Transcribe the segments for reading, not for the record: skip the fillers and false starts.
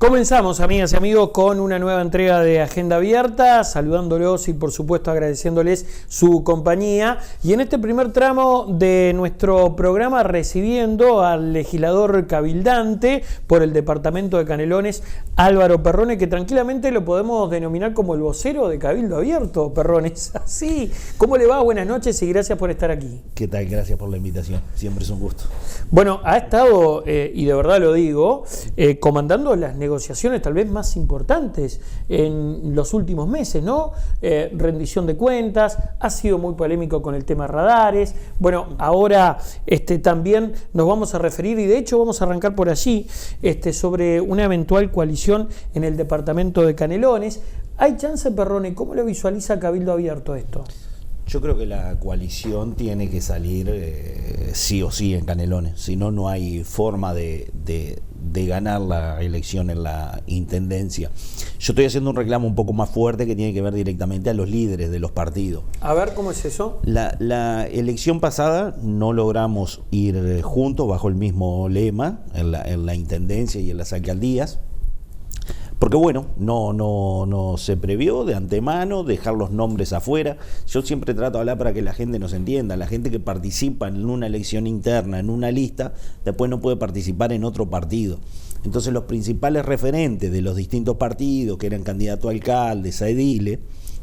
Comenzamos, amigas y amigos, con una nueva entrega de Agenda Abierta, saludándolos y por supuesto agradeciéndoles su compañía. Y en este primer tramo de nuestro programa recibiendo al legislador cabildante por el departamento de Canelones, Álvaro Perrone, que tranquilamente lo podemos denominar como el vocero de Cabildo Abierto. Perrones, así. ¿Cómo le va? Buenas noches y gracias por estar aquí. ¿Qué tal? Gracias por la invitación, siempre es un gusto. Bueno, ha estado, y de verdad lo digo, comandando las negociaciones tal vez más importantes en los últimos meses, ¿no? Rendición de cuentas, ha sido muy polémico con el tema radares. Bueno, ahora también nos vamos a referir, y de hecho vamos a arrancar por allí, sobre una eventual coalición en el departamento de Canelones. ¿Hay chance, Perrone? ¿Cómo lo visualiza Cabildo Abierto esto? Yo creo que la coalición tiene que salir sí o sí en Canelones, si no, no hay forma de ganar la elección en la intendencia. Yo estoy haciendo un reclamo un poco más fuerte que tiene que ver directamente a los líderes de los partidos. A ver, ¿cómo es eso? La elección pasada no logramos ir juntos bajo el mismo lema en la intendencia y en las alcaldías. Porque bueno, no se previó de antemano dejar los nombres afuera. Yo siempre trato de hablar para que la gente nos entienda. La gente que participa en una elección interna, en una lista, después no puede participar en otro partido. Entonces los principales referentes de los distintos partidos, que eran candidatos a alcaldes, a ediles,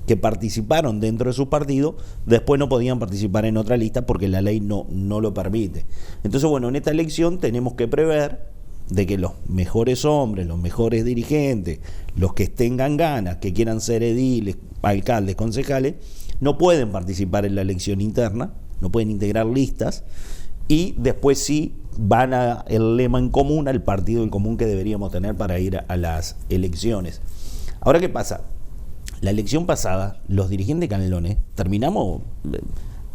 que participaron dentro de su partido, después no podían participar en otra lista porque la ley no lo permite. Entonces bueno, en esta elección tenemos que prever de que los mejores hombres, los mejores dirigentes, los que tengan ganas, que quieran ser ediles, alcaldes, concejales, no pueden participar en la elección interna, no pueden integrar listas, y después sí van el lema en común, al partido en común que deberíamos tener para ir a las elecciones. Ahora, ¿qué pasa? La elección pasada, los dirigentes de Canelones terminamos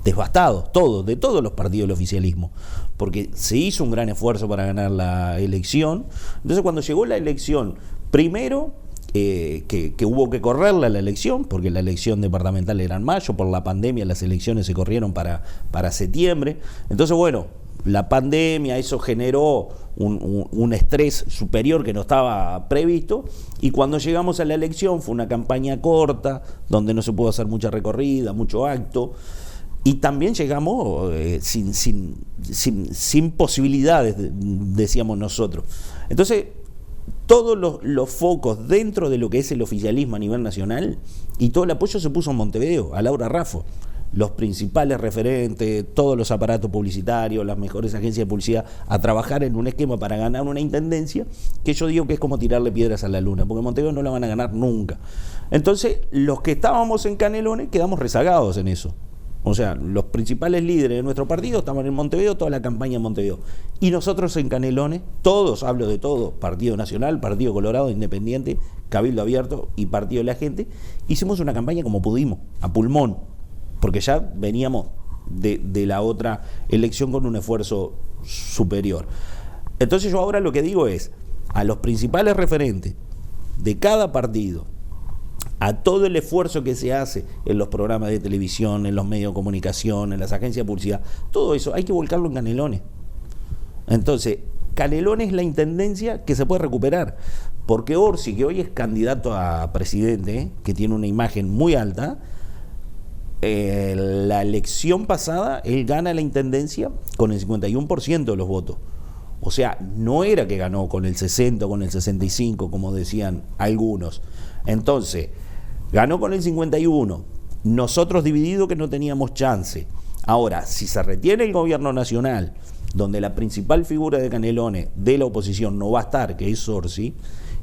devastados, todos, de todos los partidos del oficialismo, porque se hizo un gran esfuerzo para ganar la elección. Entonces cuando llegó la elección, primero que hubo que correrla la elección, porque la elección departamental era en mayo, por la pandemia las elecciones se corrieron para septiembre. Entonces bueno, la pandemia, eso generó un estrés superior que no estaba previsto, y cuando llegamos a la elección fue una campaña corta, donde no se pudo hacer mucha recorrida, mucho acto. Y también llegamos sin posibilidades, decíamos nosotros. Entonces, todos los focos dentro de lo que es el oficialismo a nivel nacional, y todo el apoyo se puso en Montevideo, a Laura Raffo. Los principales referentes, todos los aparatos publicitarios, las mejores agencias de publicidad, a trabajar en un esquema para ganar una intendencia, que yo digo que es como tirarle piedras a la luna, porque Montevideo no la van a ganar nunca. Entonces, los que estábamos en Canelones quedamos rezagados en eso. O sea, los principales líderes de nuestro partido estaban en Montevideo, toda la campaña en Montevideo. Y nosotros en Canelones, todos, hablo de todos, Partido Nacional, Partido Colorado, Independiente, Cabildo Abierto y Partido de la Gente, hicimos una campaña como pudimos, a pulmón, porque ya veníamos de la otra elección con un esfuerzo superior. Entonces yo ahora lo que digo es, a los principales referentes de cada partido, a todo el esfuerzo que se hace en los programas de televisión, en los medios de comunicación, en las agencias de publicidad, todo eso hay que volcarlo en Canelones. Entonces, Canelones es la intendencia que se puede recuperar, porque Orsi, que hoy es candidato a presidente, que tiene una imagen muy alta, la elección pasada él gana la intendencia con el 51% de los votos. O sea, no era que ganó con el 60 o con el 65, como decían algunos. Entonces, ganó con el 51, nosotros divididos que no teníamos chance. Ahora, si se retiene el gobierno nacional, donde la principal figura de Canelones de la oposición no va a estar, que es Orsi,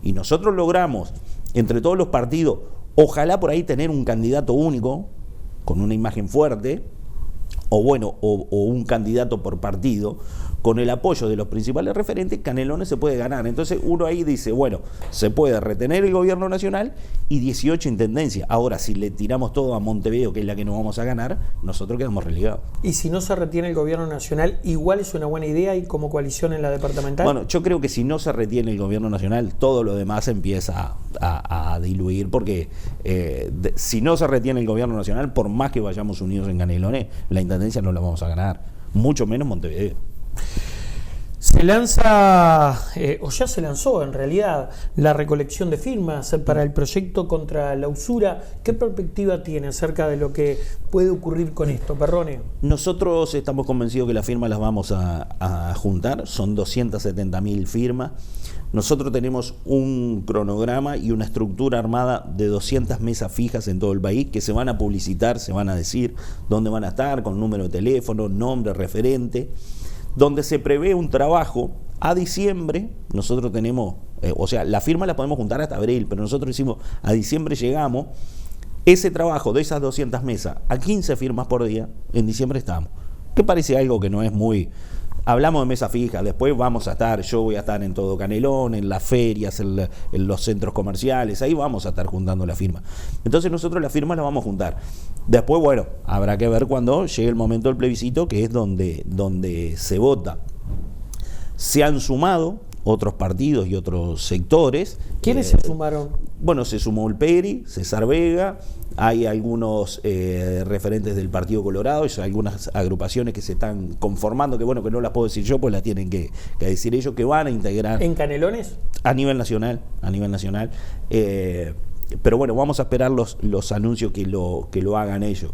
y nosotros logramos, entre todos los partidos, ojalá por ahí tener un candidato único, con una imagen fuerte, o bueno, o un candidato por partido, con el apoyo de los principales referentes, Canelones se puede ganar. Entonces uno ahí dice, bueno, se puede retener el gobierno nacional y 18 intendencias. Ahora, si le tiramos todo a Montevideo, que es la que nos vamos a ganar, nosotros quedamos relegados. Y si no se retiene el gobierno nacional, igual es una buena idea y como coalición en la departamental. Bueno, yo creo que si no se retiene el gobierno nacional, todo lo demás empieza a diluir, porque si no se retiene el gobierno nacional, por más que vayamos unidos en Canelones, la intendencia no la vamos a ganar, mucho menos Montevideo. Se lanza, o ya se lanzó en realidad, la recolección de firmas para el proyecto contra la usura. ¿Qué perspectiva tiene acerca de lo que puede ocurrir con esto, Perrone? Nosotros estamos convencidos que las firmas las vamos a juntar, son 270.000 firmas. Nosotros tenemos un cronograma y una estructura armada de 200 mesas fijas en todo el país que se van a publicitar, se van a decir dónde van a estar, con número de teléfono, nombre, referente, donde se prevé un trabajo a diciembre. Nosotros tenemos, la firma la podemos juntar hasta abril, pero nosotros decimos a diciembre llegamos. Ese trabajo de esas 200 mesas a 15 firmas por día, en diciembre estamos. ¿Qué parece algo que no es muy... Hablamos de mesa fija, después vamos a estar, yo voy a estar en todo Canelón, en las ferias, en los centros comerciales, ahí vamos a estar juntando la firma. Entonces nosotros las firmas las vamos a juntar. Después, bueno, habrá que ver cuando llegue el momento del plebiscito, que es donde se vota. Se han sumado otros partidos y otros sectores. ¿Quiénes se sumaron? Bueno, se sumó el PERI, César Vega, hay algunos referentes del Partido Colorado, hay algunas agrupaciones que se están conformando, que bueno, que no las puedo decir yo, pues las tienen que decir ellos, que van a integrar. ¿En Canelones? A nivel nacional. Pero bueno, vamos a esperar los anuncios que lo hagan ellos.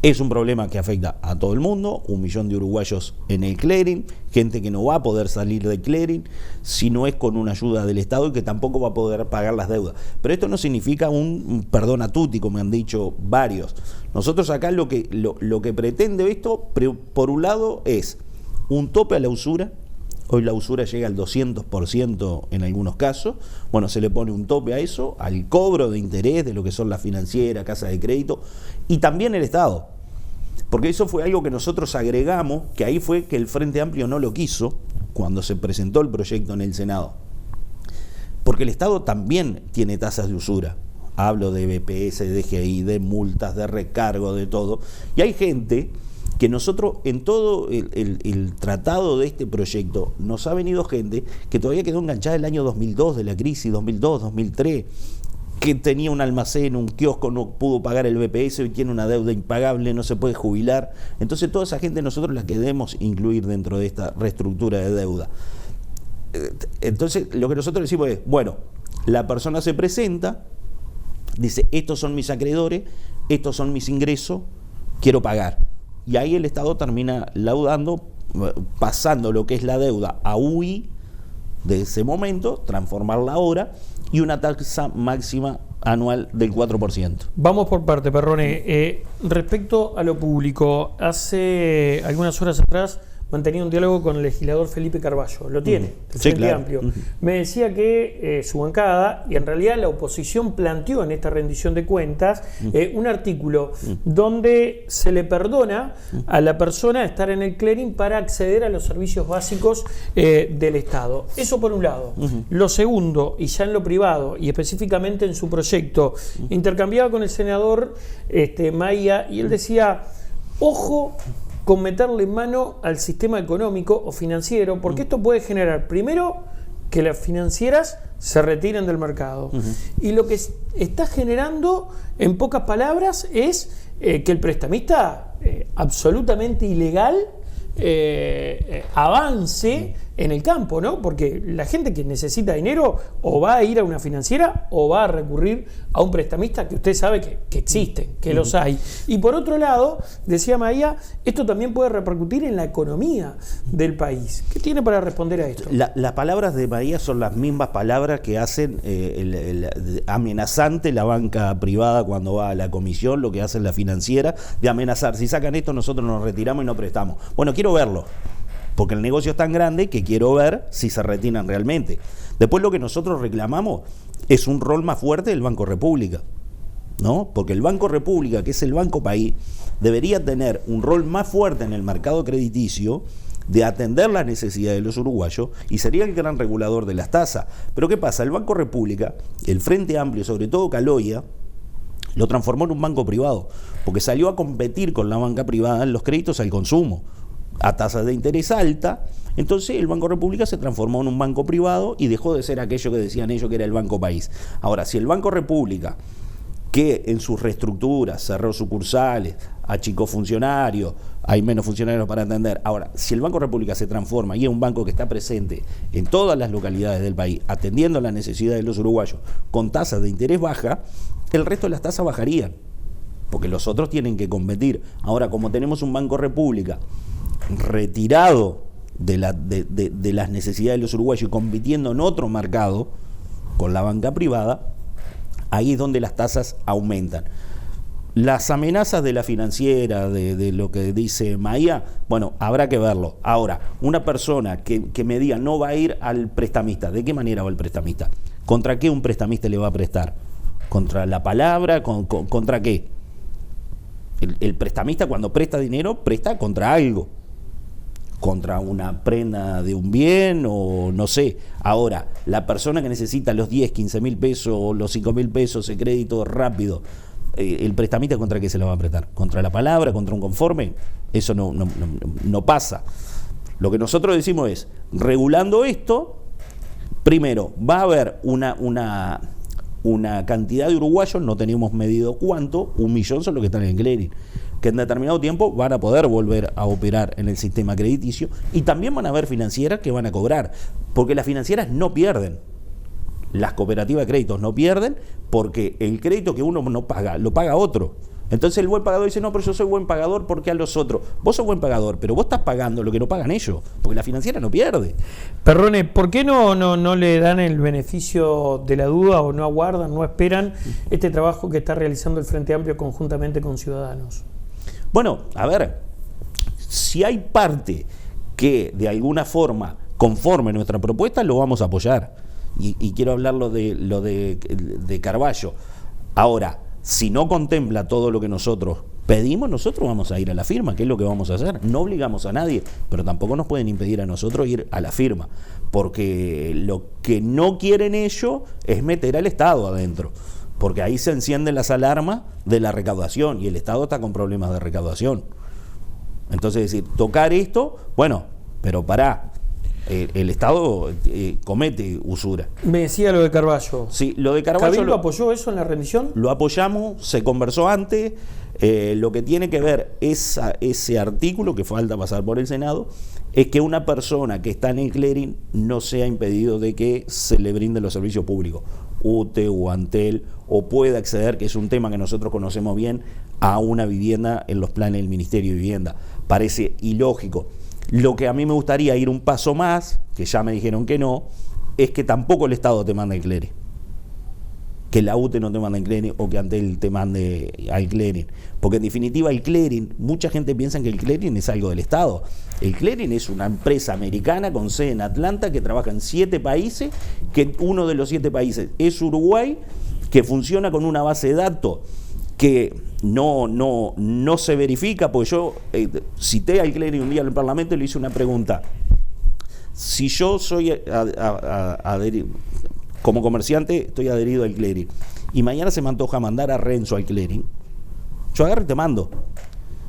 Es un problema que afecta a todo el mundo, 1 millón de uruguayos en el clearing, gente que no va a poder salir del clearing si no es con una ayuda del Estado y que tampoco va a poder pagar las deudas. Pero esto no significa un perdón a tutti, como han dicho varios. Nosotros acá lo que pretende esto, por un lado, es un tope a la usura. Hoy la usura llega al 200% en algunos casos. Bueno, se le pone un tope a eso, al cobro de interés de lo que son las financieras, casas de crédito y también el Estado. Porque eso fue algo que nosotros agregamos, que ahí fue que el Frente Amplio no lo quiso cuando se presentó el proyecto en el Senado. Porque el Estado también tiene tasas de usura. Hablo de BPS, de DGI, de multas, de recargo, de todo. Y hay gente que nosotros, en todo el tratado de este proyecto, nos ha venido gente que todavía quedó enganchada el año 2002, de la crisis, 2002, 2003, que tenía un almacén, un kiosco, no pudo pagar el BPS, hoy tiene una deuda impagable, no se puede jubilar. Entonces toda esa gente nosotros la queremos incluir dentro de esta reestructura de deuda. Entonces lo que nosotros decimos es, bueno, la persona se presenta, dice, estos son mis acreedores, estos son mis ingresos, quiero pagar. Y ahí el Estado termina laudando, pasando lo que es la deuda a UI de ese momento, transformarla ahora, y una tasa máxima anual del 4%. Vamos por parte, Perrone. Respecto a lo público, hace algunas horas atrás mantenía un diálogo con el legislador Felipe Carballo. Lo tiene, del Frente Amplio. Me decía que su bancada, y en realidad la oposición planteó en esta rendición de cuentas, un artículo donde se le perdona a la persona estar en el clearing para acceder a los servicios básicos del Estado. Eso por un lado. Lo segundo, y ya en lo privado, y específicamente en su proyecto, intercambiaba con el senador Maia, y él decía, ojo con meterle mano al sistema económico o financiero, porque esto puede generar, primero, que las financieras se retiren del mercado. Y lo que está generando, en pocas palabras, es que el prestamista absolutamente ilegal avance en el campo, ¿no? Porque la gente que necesita dinero o va a ir a una financiera o va a recurrir a un prestamista que usted sabe que existen, que los hay. Y por otro lado, decía Maía, esto también puede repercutir en la economía del país. ¿Qué tiene para responder a esto? Las palabras de Maía son las mismas palabras que hacen amenazante la banca privada cuando va a la comisión, lo que hace la financiera, de amenazar. Si sacan esto, nosotros nos retiramos y no prestamos. Bueno, quiero verlo, porque el negocio es tan grande que quiero ver si se retiran realmente. Después lo que nosotros reclamamos es un rol más fuerte del Banco República, ¿no? Porque el Banco República, que es el Banco País, debería tener un rol más fuerte en el mercado crediticio, de atender las necesidades de los uruguayos, y sería el gran regulador de las tasas. Pero ¿qué pasa? El Banco República, el Frente Amplio, sobre todo Caloya, lo transformó en un banco privado, porque salió a competir con la banca privada en los créditos al consumo, a tasas de interés alta. Entonces el Banco República se transformó en un banco privado y dejó de ser aquello que decían ellos que era el Banco País. Ahora, si el Banco República, que en sus reestructuras cerró sucursales, achicó funcionarios, hay menos funcionarios para atender. Ahora, si el Banco República se transforma y es un banco que está presente en todas las localidades del país, atendiendo las necesidades de los uruguayos, con tasas de interés baja, el resto de las tasas bajarían, porque los otros tienen que competir. Ahora, como tenemos un Banco República retirado de las necesidades de los uruguayos y compitiendo en otro mercado con la banca privada, ahí es donde las tasas aumentan. Las amenazas de la financiera, de lo que dice Maía, bueno, habrá que verlo. Ahora, una persona que me diga no va a ir al prestamista, ¿de qué manera va el prestamista? ¿Contra qué un prestamista le va a prestar? ¿Contra la palabra? ¿Contra qué? El prestamista, cuando presta dinero, presta contra algo. Contra una prenda de un bien o no sé. Ahora, la persona que necesita los 10, 15 mil pesos o los 5 mil pesos de crédito rápido, el prestamista, ¿contra qué se lo va a prestar? ¿Contra la palabra? ¿Contra un conforme? Eso no pasa. Lo que nosotros decimos es, regulando esto, primero, va a haber una cantidad de uruguayos, no tenemos medido cuánto, 1 millón son los que están en el clearing, que en determinado tiempo van a poder volver a operar en el sistema crediticio, y también van a haber financieras que van a cobrar, porque las financieras no pierden. Las cooperativas de créditos no pierden porque el crédito que uno no paga, lo paga otro. Entonces el buen pagador dice, no, pero yo soy buen pagador porque a los otros. Vos sos buen pagador, pero vos estás pagando lo que no pagan ellos, porque la financiera no pierde. Perrone, ¿por qué no le dan el beneficio de la duda o no aguardan, no esperan este trabajo que está realizando el Frente Amplio conjuntamente con Ciudadanos? Bueno, a ver, si hay parte que de alguna forma conforme nuestra propuesta, lo vamos a apoyar. Y quiero hablar lo de Carballo. Ahora, si no contempla todo lo que nosotros pedimos, nosotros vamos a ir a la firma, que es lo que vamos a hacer. No obligamos a nadie, pero tampoco nos pueden impedir a nosotros ir a la firma, porque lo que no quieren ellos es meter al Estado adentro, porque ahí se encienden las alarmas de la recaudación, y el Estado está con problemas de recaudación. Entonces, es decir, tocar esto, bueno, pero pará. El Estado comete usura. Me decía lo de Carballo. Sí, lo de Carballo. ¿Cabildo apoyó eso en la rendición? Lo apoyamos, se conversó antes. Lo que tiene que ver ese artículo, que falta pasar por el Senado, es que una persona que está en el clearing no sea impedido de que se le brinden los servicios públicos, UTE o Antel, o pueda acceder, que es un tema que nosotros conocemos bien, a una vivienda en los planes del Ministerio de Vivienda. Parece ilógico. Lo que a mí me gustaría ir un paso más, que ya me dijeron que no, es que tampoco el Estado te manda el clearing. Que la UTE no te manda el clearing o que Antel te mande al clearing. Porque en definitiva el clearing, mucha gente piensa que el clearing es algo del Estado. El clearing es una empresa americana con sede en Atlanta que trabaja en 7 países, que uno de los 7 países es Uruguay, que funciona con una base de datos que no se verifica, porque yo cité al clearing un día en el Parlamento y le hice una pregunta. Si yo soy como comerciante, estoy adherido al clearing, y mañana se me antoja mandar a Renzo al clearing, yo agarro y te mando.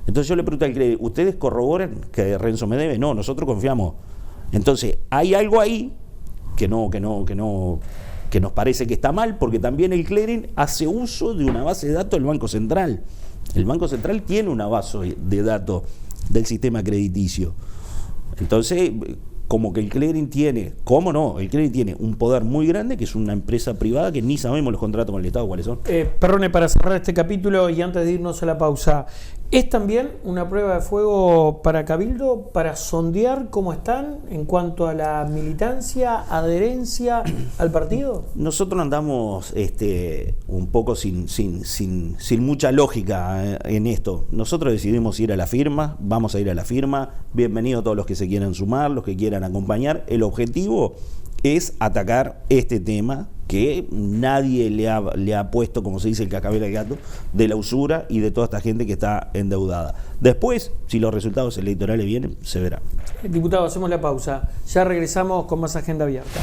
Entonces yo le pregunté al clearing, ¿ustedes corroboran que Renzo me debe? No, nosotros confiamos. Entonces hay algo ahí que nos parece que está mal, porque también el clearing hace uso de una base de datos del Banco Central. El Banco Central tiene una base de datos del sistema crediticio. Entonces, como que el clearing tiene, ¿cómo no? El clearing tiene un poder muy grande, que es una empresa privada que ni sabemos los contratos con el Estado cuáles son. Perrone, para cerrar este capítulo y antes de irnos a la pausa, ¿es también una prueba de fuego para Cabildo para sondear cómo están en cuanto a la militancia, adherencia al partido? Nosotros andamos un poco sin mucha lógica en esto. Nosotros decidimos ir a la firma, vamos a ir a la firma. Bienvenidos todos los que se quieran sumar, los que quieran acompañar. El objetivo es atacar este tema que nadie le ha puesto, como se dice, el cascabel al gato, de la usura y de toda esta gente que está endeudada. Después, si los resultados electorales vienen, se verá. Diputado, hacemos la pausa. Ya regresamos con más Agenda Abierta.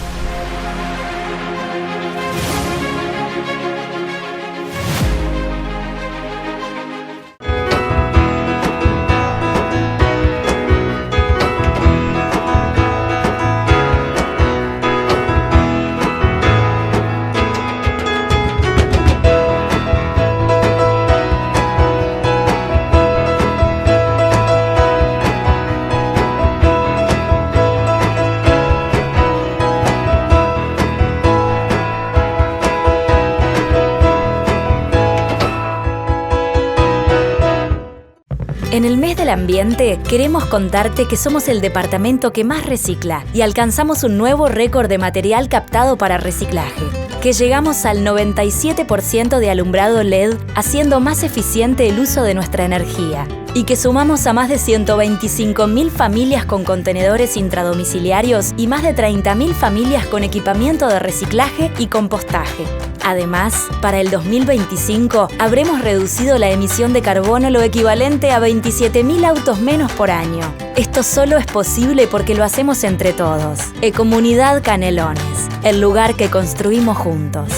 En el mes del ambiente, queremos contarte que somos el departamento que más recicla y alcanzamos un nuevo récord de material captado para reciclaje. Que llegamos al 97% de alumbrado LED, haciendo más eficiente el uso de nuestra energía. Y que sumamos a más de 125.000 familias con contenedores intradomiciliarios y más de 30.000 familias con equipamiento de reciclaje y compostaje. Además, para el 2025 habremos reducido la emisión de carbono lo equivalente a 27.000 autos menos por año. Esto solo es posible porque lo hacemos entre todos. Ecomunidad Canelones, el lugar que construimos juntos.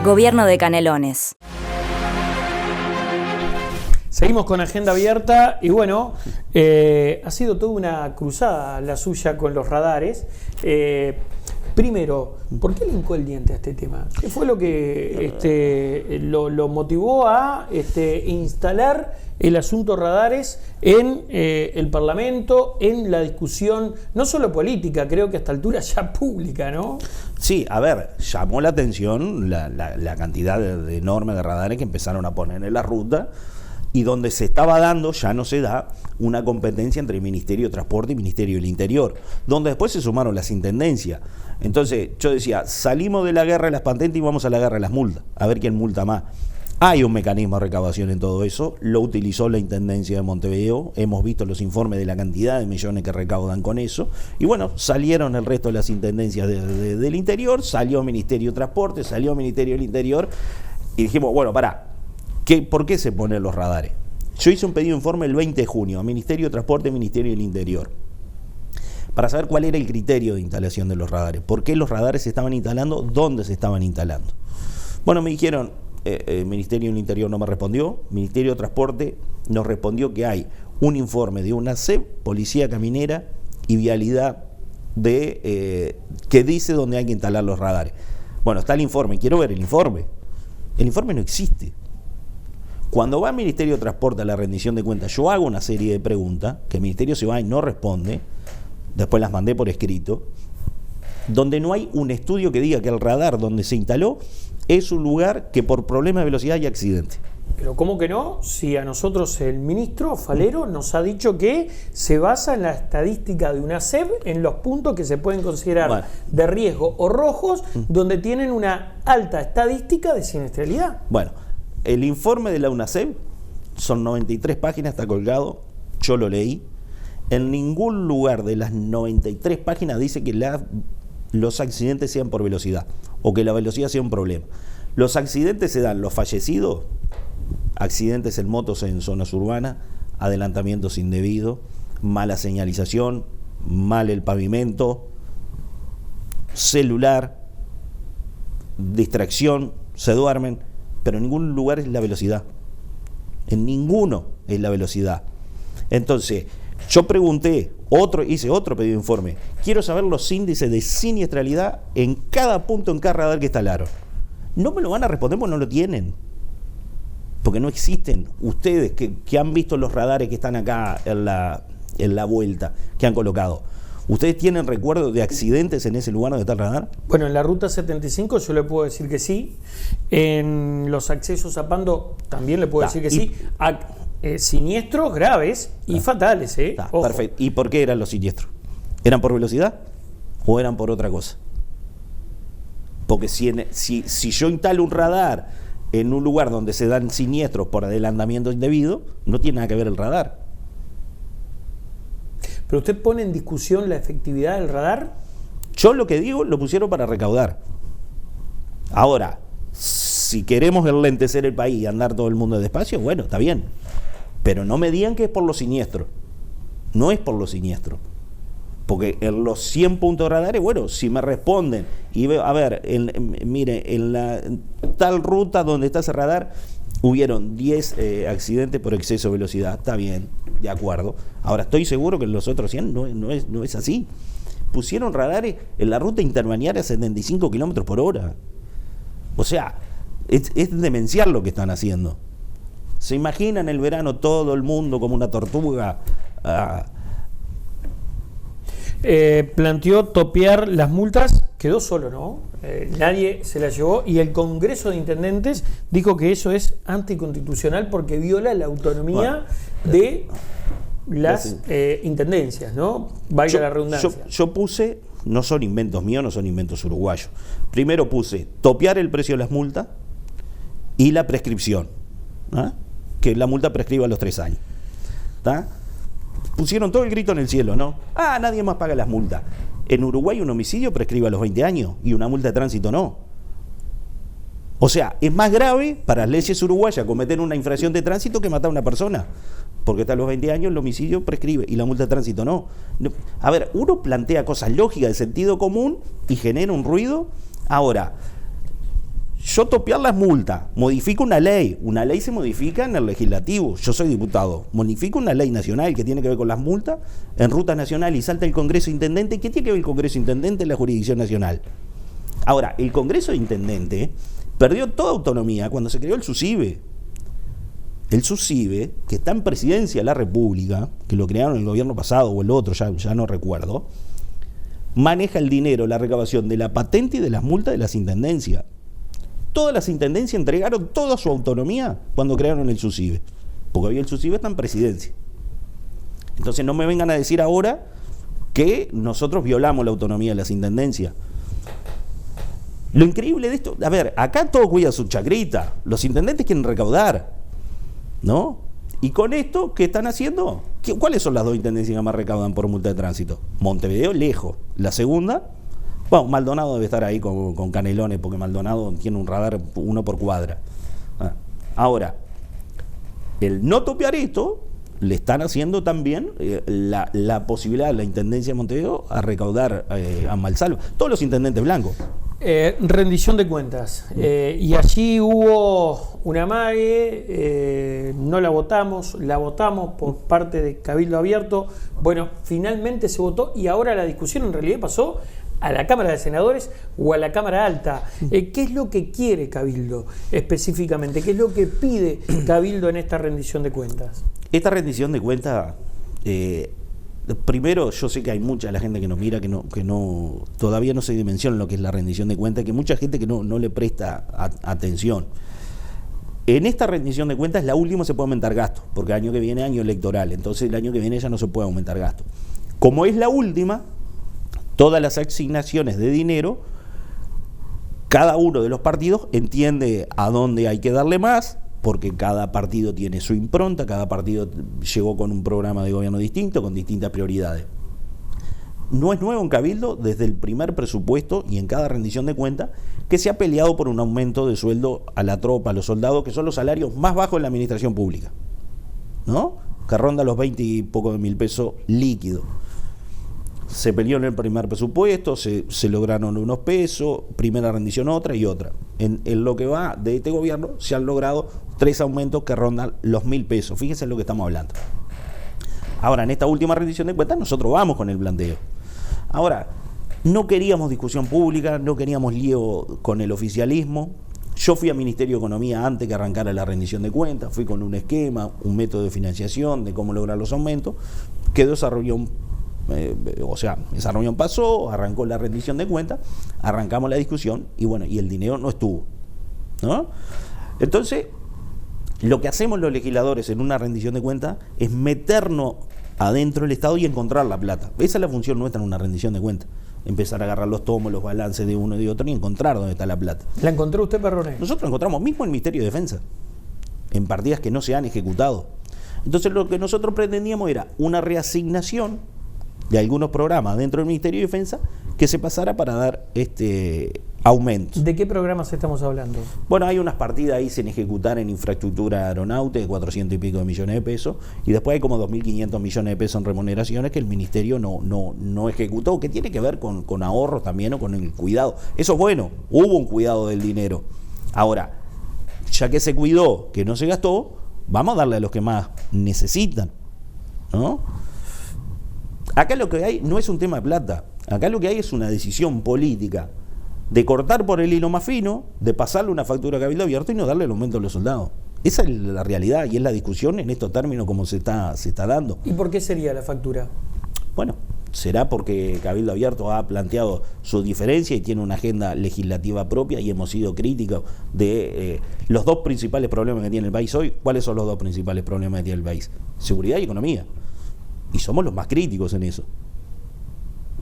Gobierno de Canelones. Seguimos con agenda abierta y bueno, ha sido toda una cruzada la suya con los radares. Primero, ¿por qué le hincó el diente a este tema? ¿Qué fue lo que lo motivó a instalar el asunto radares en el Parlamento, en la discusión, no solo política, creo que a esta altura ya pública, ¿no? Sí, a ver, llamó la atención la cantidad enorme de radares que empezaron a poner en la ruta, y donde se estaba dando, ya no se da, una competencia entre el Ministerio de Transporte y el Ministerio del Interior, donde después se sumaron las intendencias. Entonces, yo decía, salimos de la guerra de las patentes y vamos a la guerra de las multas, a ver quién multa más. Hay un mecanismo de recaudación en todo eso, lo utilizó la Intendencia de Montevideo, hemos visto los informes de la cantidad de millones que recaudan con eso, y bueno, salieron el resto de las intendencias del interior, salió el Ministerio de Transporte, salió el Ministerio del Interior, y dijimos, bueno, pará, ¿por qué se ponen los radares? Yo hice un pedido de informe el 20 de junio a Ministerio de Transporte y Ministerio del Interior para saber cuál era el criterio de instalación de los radares, por qué los radares se estaban instalando, dónde se estaban instalando. Bueno, me dijeron, el Ministerio del Interior no me respondió, Ministerio de Transporte nos respondió que hay un informe de una SEB, Policía Caminera y Vialidad que dice dónde hay que instalar los radares. Bueno, está el informe, quiero ver el informe. El informe no existe. Cuando va al Ministerio de Transporte a la rendición de cuentas, yo hago una serie de preguntas, que el Ministerio se va y no responde, después las mandé por escrito, donde no hay un estudio que diga que el radar donde se instaló es un lugar que por problemas de velocidad hay accidente. Pero ¿cómo que no? Si a nosotros el ministro Falero nos ha dicho que se basa en la estadística de una SEB en los puntos que se pueden considerar de riesgo o rojos, donde tienen una alta estadística de siniestralidad. Bueno, el informe de la UNACEB son 93 páginas, está colgado, yo lo leí. En ningún lugar de las 93 páginas dice que los accidentes sean por velocidad o que la velocidad sea un problema. Los accidentes se dan, los fallecidos, accidentes en motos en zonas urbanas, adelantamientos indebidos, mala señalización, mal el pavimento, celular, distracción, se duermen, pero en ningún lugar es la velocidad. En ninguno es la velocidad. Entonces, yo pregunté, hice otro pedido de informe. Quiero saber los índices de siniestralidad en cada punto, en cada radar que instalaron. No me lo van a responder porque no lo tienen. Porque no existen. Ustedes que han visto los radares que están acá en la vuelta, que han colocado, ¿ustedes tienen recuerdo de accidentes en ese lugar donde está el radar? Bueno, en la ruta 75 yo le puedo decir que sí. En los accesos a Pando también le puedo decir que sí. Siniestros graves y fatales, Perfecto. ¿Y por qué eran los siniestros? ¿Eran por velocidad o eran por otra cosa? Porque si yo instalo un radar en un lugar donde se dan siniestros por adelantamiento indebido, no tiene nada que ver el radar. ¿Pero usted pone en discusión la efectividad del radar? Yo lo que digo, lo pusieron para recaudar. Ahora, si queremos enlentecer el país y andar todo el mundo despacio, bueno, está bien. Pero no me digan que es por los siniestros. No es por los siniestros. Porque en los 100 puntos de radares, bueno, si me responden y veo, a ver, mire, en la tal ruta donde está ese radar, hubieron 10 accidentes por exceso de velocidad. Está bien, de acuerdo. Ahora, estoy seguro que en los otros 100 no es así. Pusieron radares en la ruta intermaniaria a 75 kilómetros por hora. O sea, es demencial lo que están haciendo. ¿Se imaginan el verano todo el mundo como una tortuga? Planteó topear las multas quedó solo, ¿no? Nadie se la llevó y el Congreso de Intendentes dijo que eso es anticonstitucional porque viola la autonomía de las intendencias, ¿no? Valga la redundancia. Yo puse, no son inventos míos, no son inventos uruguayos. Primero puse topear el precio de las multas y la prescripción, ¿ah? Que la multa prescriba a los 3 años. ¿Tá? Pusieron todo el grito en el cielo, ¿no? Nadie más paga las multas. En Uruguay un homicidio prescribe a los 20 años y una multa de tránsito no. O sea, es más grave para las leyes uruguayas cometer una infracción de tránsito que matar a una persona. Porque hasta los 20 años el homicidio prescribe y la multa de tránsito no. A ver, uno plantea cosas lógicas de sentido común y genera un ruido. Ahora, yo topear las multas, modifico una ley se modifica en el legislativo, yo soy diputado, modifico una ley nacional que tiene que ver con las multas en ruta nacional y salta el Congreso de Intendentes. ¿Qué tiene que ver el Congreso de Intendentes en la jurisdicción nacional? Ahora, el Congreso de Intendentes perdió toda autonomía cuando se creó el SUSIBE. El SUSIBE, que está en presidencia de la República, que lo crearon el gobierno pasado o el otro, ya no recuerdo, maneja el dinero, la recaudación de la patente y de las multas de las intendencias. Todas las intendencias entregaron toda su autonomía cuando crearon el SUSIBE, porque hoy el SUSIBE está en presidencia. Entonces no me vengan a decir ahora que nosotros violamos la autonomía de las intendencias. Lo increíble de esto, a ver, acá todo cuida su chacrita, los intendentes quieren recaudar, ¿no? Y con esto, ¿qué están haciendo? ¿Cuáles son las 2 intendencias que más recaudan por multa de tránsito? Montevideo, lejos. La segunda, bueno, Maldonado debe estar ahí con Canelones, porque Maldonado tiene un radar 1 por cuadra. Ahora, el no topear esto, le están haciendo también la posibilidad de la intendencia de Montevideo a recaudar a mansalva. Todos los intendentes blancos. Rendición de cuentas. Y allí hubo una amague, no la votamos por parte de Cabildo Abierto. Bueno, finalmente se votó y ahora la discusión en realidad pasó a la Cámara de Senadores o a la Cámara Alta. ¿Qué es lo que quiere Cabildo específicamente? ¿Qué es lo que pide Cabildo en esta rendición de cuentas? Esta rendición de cuentas, primero, yo sé que hay mucha de la gente que nos mira que no todavía no se dimensiona lo que es la rendición de cuentas, que mucha gente que no le presta atención. En esta rendición de cuentas, la última se puede aumentar gastos, porque el año que viene es año electoral, entonces el año que viene ya no se puede aumentar gastos. Como es la última, todas las asignaciones de dinero, cada uno de los partidos entiende a dónde hay que darle más, porque cada partido tiene su impronta, cada partido llegó con un programa de gobierno distinto, con distintas prioridades. No es nuevo en Cabildo, desde el primer presupuesto y en cada rendición de cuentas, que se ha peleado por un aumento de sueldo a la tropa, a los soldados, que son los salarios más bajos en la administración pública, ¿no? Que ronda los 20 y poco de mil pesos líquidos. Se peleó en el primer presupuesto, se lograron unos pesos, primera rendición otra y otra. En lo que va de este gobierno se han logrado 3 aumentos que rondan los 1.000 pesos. Fíjense en lo que estamos hablando. Ahora, en esta última rendición de cuentas nosotros vamos con el planteo. Ahora, no queríamos discusión pública, no queríamos lío con el oficialismo. Yo fui al Ministerio de Economía antes que arrancara la rendición de cuentas, fui con un esquema, un método de financiación, de cómo lograr los aumentos. Quedó esa reunión. Esa reunión pasó, arrancó la rendición de cuentas, arrancamos la discusión y bueno, y el dinero no estuvo, ¿no? Entonces, lo que hacemos los legisladores en una rendición de cuentas es meternos adentro del Estado y encontrar la plata. Esa es la función nuestra en una rendición de cuentas. Empezar a agarrar los tomos, los balances de uno y de otro y encontrar dónde está la plata. ¿La encontró usted, Perrone? Nosotros la encontramos mismo en el Ministerio de Defensa, en partidas que no se han ejecutado. Entonces, lo que nosotros pretendíamos era una reasignación de algunos programas dentro del Ministerio de Defensa que se pasara para dar aumentos. ¿De qué programas estamos hablando? Bueno, hay unas partidas ahí sin ejecutar en infraestructura aeronáutica de 400 y pico de millones de pesos y después hay como 2.500 millones de pesos en remuneraciones que el Ministerio no ejecutó, que tiene que ver con ahorros también o con el cuidado. Eso es bueno, hubo un cuidado del dinero. Ahora, ya que se cuidó, que no se gastó, vamos a darle a los que más necesitan, ¿no? Acá lo que hay no es un tema de plata, acá lo que hay es una decisión política de cortar por el hilo más fino, de pasarle una factura a Cabildo Abierto y no darle el aumento a los soldados. Esa es la realidad y es la discusión en estos términos como se está dando. ¿Y por qué sería la factura? Bueno, será porque Cabildo Abierto ha planteado su diferencia y tiene una agenda legislativa propia y hemos sido críticos de los dos principales problemas que tiene el país hoy. ¿Cuáles son los dos principales problemas que tiene el país? Seguridad y economía. Y somos los más críticos en eso,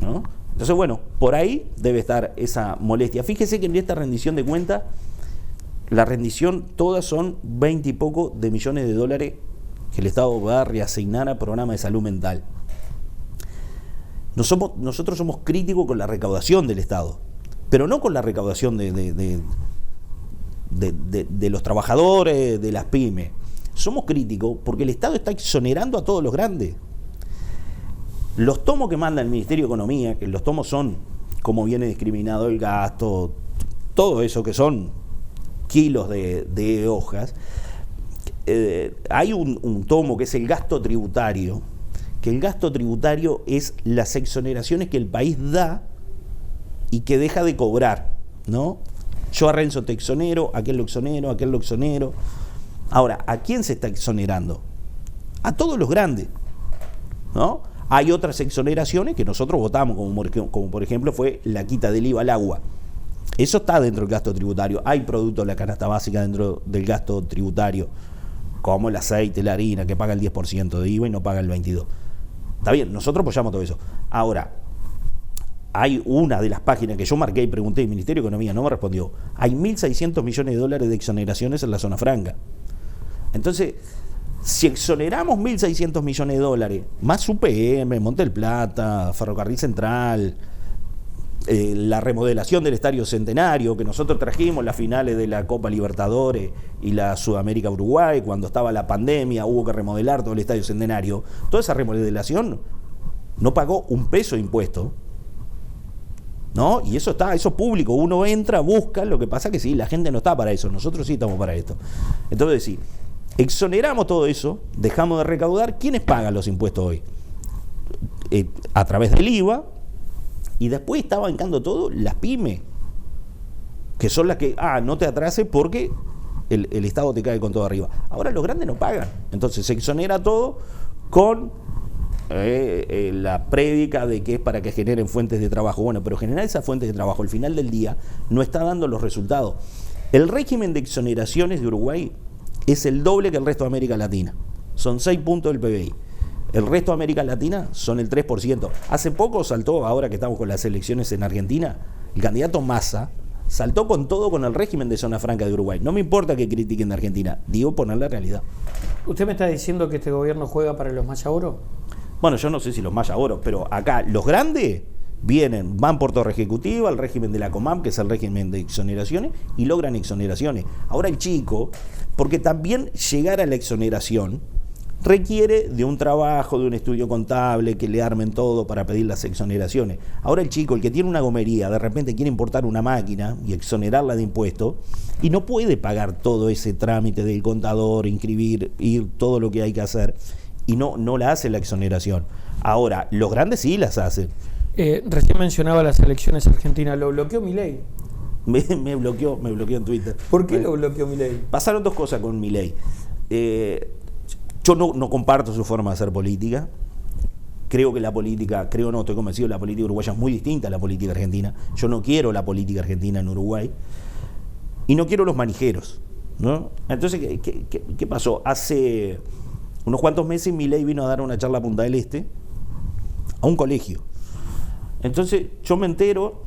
¿no? Entonces, bueno, por ahí debe estar esa molestia. Fíjese que en esta rendición de cuentas, la rendición todas son 20 y poco de millones de dólares que el Estado va a reasignar a programas de salud mental. Nosotros somos críticos con la recaudación del Estado, pero no con la recaudación de los trabajadores, de las pymes. Somos críticos porque el Estado está exonerando a todos los grandes. Los tomos que manda el Ministerio de Economía, que los tomos son como viene discriminado el gasto, todo eso que son kilos de hojas, hay un tomo que es el gasto tributario, que el gasto tributario es las exoneraciones que el país da y que deja de cobrar, ¿no? Yo a Renzo te exonero, aquel lo exonero, aquel lo exonero. Ahora, ¿a quién se está exonerando? A todos los grandes, ¿no? Hay otras exoneraciones que nosotros votamos, como por ejemplo fue la quita del IVA al agua. Eso está dentro del gasto tributario. Hay productos de la canasta básica dentro del gasto tributario, como el aceite, la harina, que paga el 10% de IVA y no paga el 22%. Está bien, nosotros apoyamos todo eso. Ahora, hay una de las páginas que yo marqué y pregunté, el Ministerio de Economía no me respondió. Hay 1.600 millones de dólares de exoneraciones en la zona franca. Entonces, si exoneramos 1.600 millones de dólares, más UPM, Monte del Plata, Ferrocarril Central, la remodelación del Estadio Centenario, que nosotros trajimos las finales de la Copa Libertadores y la Sudamérica Uruguay, cuando estaba la pandemia, hubo que remodelar todo el Estadio Centenario. Toda esa remodelación no pagó un peso de impuesto, ¿no? Y eso está, eso público, uno entra, busca, lo que pasa que sí, la gente no está para eso, nosotros sí estamos para esto. Entonces sí, exoneramos todo eso, dejamos de recaudar. ¿Quiénes pagan los impuestos hoy? A través del IVA. Y después está bancando todo las pymes, que son las que, no te atrases porque el Estado te cae con todo arriba. Ahora los grandes no pagan. Entonces se exonera todo con la prédica de que es para que generen fuentes de trabajo. Bueno, pero generar esas fuentes de trabajo al final del día no está dando los resultados. El régimen de exoneraciones de Uruguay es el doble que el resto de América Latina. Son 6 puntos del PBI. El resto de América Latina son el 3%. Hace poco saltó, ahora que estamos con las elecciones en Argentina, el candidato Massa saltó con todo con el régimen de zona franca de Uruguay. No me importa que critiquen de Argentina, digo poner la realidad. ¿Usted me está diciendo que este gobierno juega para los Maya Oro? Bueno, yo no sé si los Maya Oro, pero acá los grandes van por torre ejecutiva, al régimen de la Comam, que es el régimen de exoneraciones, y logran exoneraciones. Ahora el chico, porque también llegar a la exoneración requiere de un trabajo, de un estudio contable, que le armen todo para pedir las exoneraciones. Ahora el chico, el que tiene una gomería, de repente quiere importar una máquina y exonerarla de impuestos, y no puede pagar todo ese trámite del contador, inscribir, ir, todo lo que hay que hacer, y no la hace la exoneración. Ahora, los grandes sí las hacen. Recién mencionaba las elecciones argentinas, ¿lo bloqueó Milei? Me bloqueó en Twitter. ¿Por qué lo bloqueó Milei? Pasaron dos cosas con Milei. Yo no comparto su forma de hacer política. Estoy convencido, la política uruguaya es muy distinta a la política argentina. Yo no quiero la política argentina en Uruguay. Y no quiero los manijeros, ¿no? Entonces, ¿qué pasó? Hace unos cuantos meses Milei vino a dar una charla a Punta del Este, a un colegio. Entonces, yo me entero,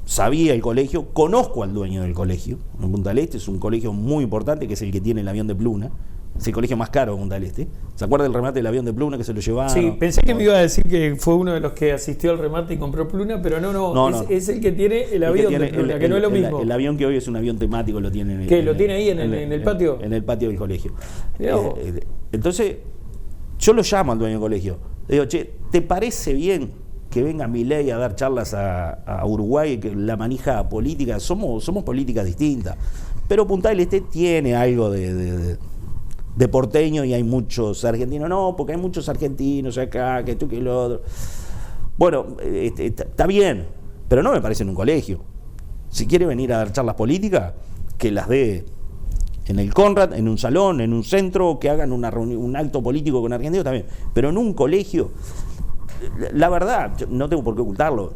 sabía el colegio, conozco al dueño del colegio. En Punta del Este es un colegio muy importante, que es el que tiene el avión de Pluna. Es el colegio más caro de Punta del Este. ¿Se acuerda del remate del avión de Pluna que se lo llevaron? Sí, pensé que me iba a decir que fue uno de los que asistió al remate y compró Pluna, pero no. Es el que tiene el avión de Pluna, que no es lo mismo. El avión que hoy es un avión temático lo tiene. ¿Lo tiene ahí en el patio? En el patio del colegio. Entonces, yo lo llamo al dueño del colegio. Le digo, che, ¿te parece bien que venga Milei a dar charlas a Uruguay, que la manija política? Somos políticas distintas. Pero Punta del Este tiene algo de porteño y hay muchos argentinos. No, porque hay muchos argentinos acá, que tú, que lo otro. Bueno, está bien, pero no me parece en un colegio. Si quiere venir a dar charlas políticas, que las dé en el Conrad, en un salón, en un centro, que hagan una reunión, un acto político con argentinos también. Pero en un colegio, la verdad, no tengo por qué ocultarlo,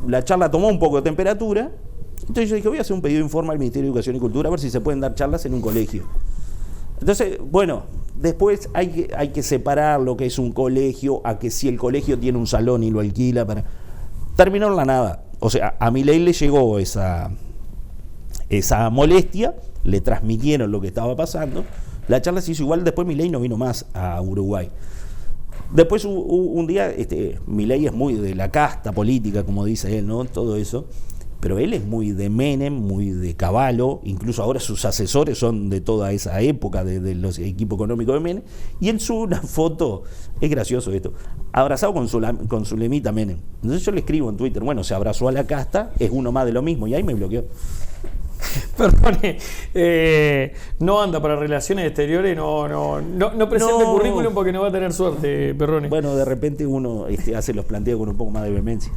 la charla tomó un poco de temperatura, entonces yo dije, voy a hacer un pedido informal al Ministerio de Educación y Cultura a ver si se pueden dar charlas en un colegio. Entonces, bueno, después hay que separar lo que es un colegio a que si el colegio tiene un salón y lo alquila para... Terminó en la nada. O sea, a Milei le llegó esa molestia, le transmitieron lo que estaba pasando, la charla se hizo igual, después Milei no vino más a Uruguay. Después un día, Milei es muy de la casta política, como dice él, ¿no? Todo eso, pero él es muy de Menem, muy de Cavallo, incluso ahora sus asesores son de toda esa época, de los equipos económicos de Menem, y él sube una foto, es gracioso esto, abrazado con Zulemita Menem. Entonces yo le escribo en Twitter, bueno, se abrazó a la casta, es uno más de lo mismo, y ahí me bloqueó. Perdone, no anda para relaciones exteriores, no presente currículum porque no va a tener suerte, Perrone. Bueno, de repente uno hace los planteos con un poco más de vehemencia.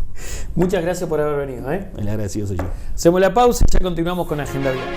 Muchas gracias por haber venido. El agradecido soy yo. Hacemos la pausa y ya continuamos con Agenda Abierta.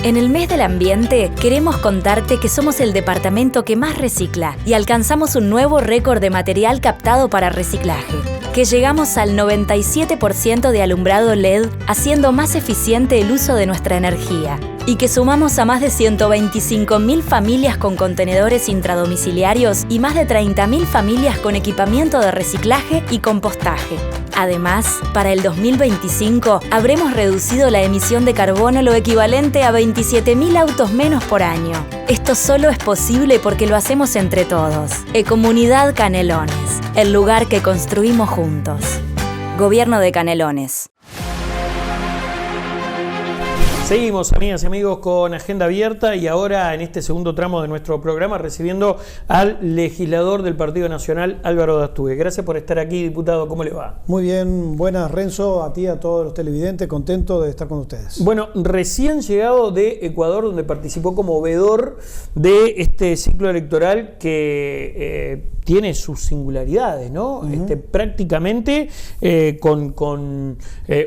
En el mes del ambiente, queremos contarte que somos el departamento que más recicla y alcanzamos un nuevo récord de material captado para reciclaje. Que llegamos al 97% de alumbrado LED, haciendo más eficiente el uso de nuestra energía. Y que sumamos a más de 125.000 familias con contenedores intradomiciliarios y más de 30.000 familias con equipamiento de reciclaje y compostaje. Además, para el 2025 habremos reducido la emisión de carbono lo equivalente a 27.000 autos menos por año. Esto solo es posible porque lo hacemos entre todos. Ecomunidad Canelones, el lugar que construimos juntos. Gobierno de Canelones. Seguimos, amigas y amigos, con Agenda Abierta y ahora en este segundo tramo de nuestro programa recibiendo al legislador del Partido Nacional, Álvaro Dastúe. Gracias por estar aquí, diputado. ¿Cómo le va? Muy bien, buenas, Renzo, a ti, a todos los televidentes, contento de estar con ustedes. Bueno, recién llegado de Ecuador, donde participó como veedor de este ciclo electoral que tiene sus singularidades, ¿no? Prácticamente con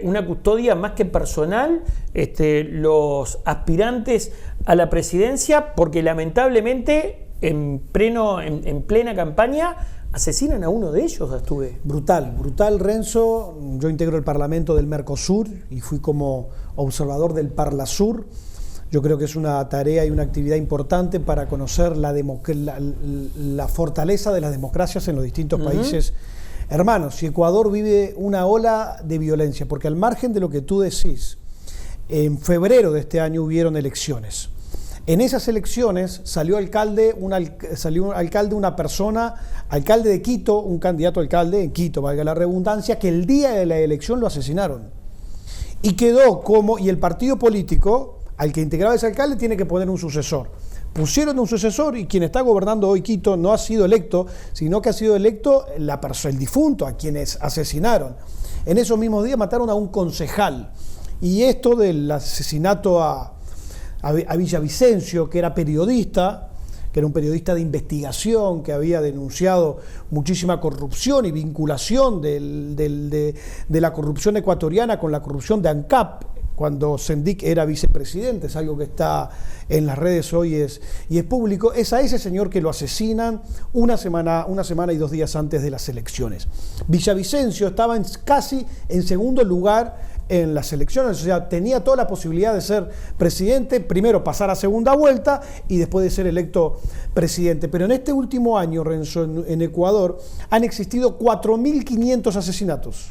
una custodia más que personal, los aspirantes a la presidencia, porque lamentablemente en plena campaña asesinan a uno de ellos, Dastúe. Brutal, Renzo. Yo integro el Parlamento del Mercosur y fui como observador del Parlasur. Yo creo que es una tarea y una actividad importante para conocer la fortaleza de las democracias en los distintos países hermanos. Y Ecuador vive una ola de violencia, porque al margen de lo que tú decís, en febrero de este año hubieron elecciones. En esas elecciones salió alcalde una persona, alcalde de Quito, un candidato a alcalde en Quito, valga la redundancia, que el día de la elección lo asesinaron. Y quedó y el partido político al que integraba ese alcalde tiene que poner un sucesor. Pusieron un sucesor y quien está gobernando hoy Quito no ha sido electo, sino que ha sido electo el difunto a quienes asesinaron. En esos mismos días mataron a un concejal. Y esto del asesinato a Villavicencio, que era periodista, que era un periodista de investigación, que había denunciado muchísima corrupción y vinculación de la corrupción ecuatoriana con la corrupción de ANCAP, cuando Sendik era vicepresidente, es algo que está en las redes hoy y es público. Es a ese señor que lo asesinan una semana y 2 días antes de las elecciones. Villavicencio estaba casi en segundo lugar en las elecciones, o sea, tenía toda la posibilidad de ser presidente, primero pasar a segunda vuelta y después de ser electo presidente. Pero en este último año, Renzo, en Ecuador, han existido 4.500 asesinatos.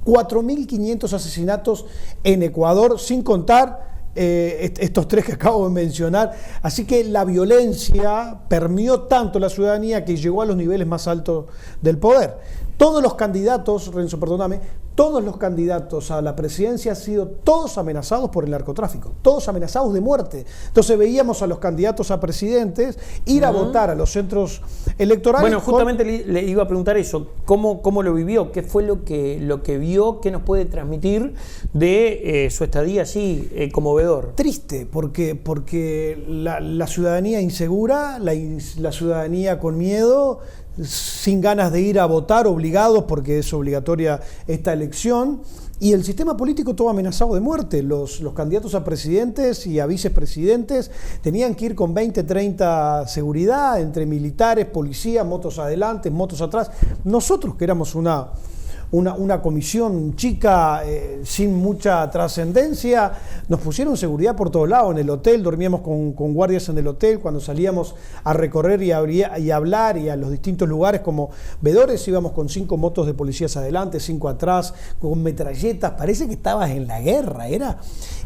4.500 asesinatos en Ecuador, sin contar estos 3 que acabo de mencionar. Así que la violencia permeó tanto la ciudadanía que llegó a los niveles más altos del poder. Todos los candidatos, Renzo, perdóname, todos los candidatos a la presidencia han sido todos amenazados por el narcotráfico, todos amenazados de muerte. Entonces veíamos a los candidatos a presidentes ir a votar a los centros electorales. Bueno, justamente le iba a preguntar eso, ¿cómo lo vivió? ¿Qué fue lo que vio? ¿Qué nos puede transmitir de su estadía allí como veedor? Triste, porque la ciudadanía insegura, la ciudadanía con miedo, sin ganas de ir a votar, obligados porque es obligatoria esta elección, y el sistema político todo amenazado de muerte. Los candidatos a presidentes y a vicepresidentes tenían que ir con 20, 30 seguridad, entre militares, policías, motos adelante, motos atrás. Nosotros, que éramos una comisión chica sin mucha trascendencia, nos pusieron seguridad por todos lados. En el hotel dormíamos con guardias en el hotel. Cuando salíamos a recorrer y a hablar y a los distintos lugares como veedores, íbamos con 5 motos de policías adelante, 5 atrás, con metralletas. Parece que estabas en la guerra.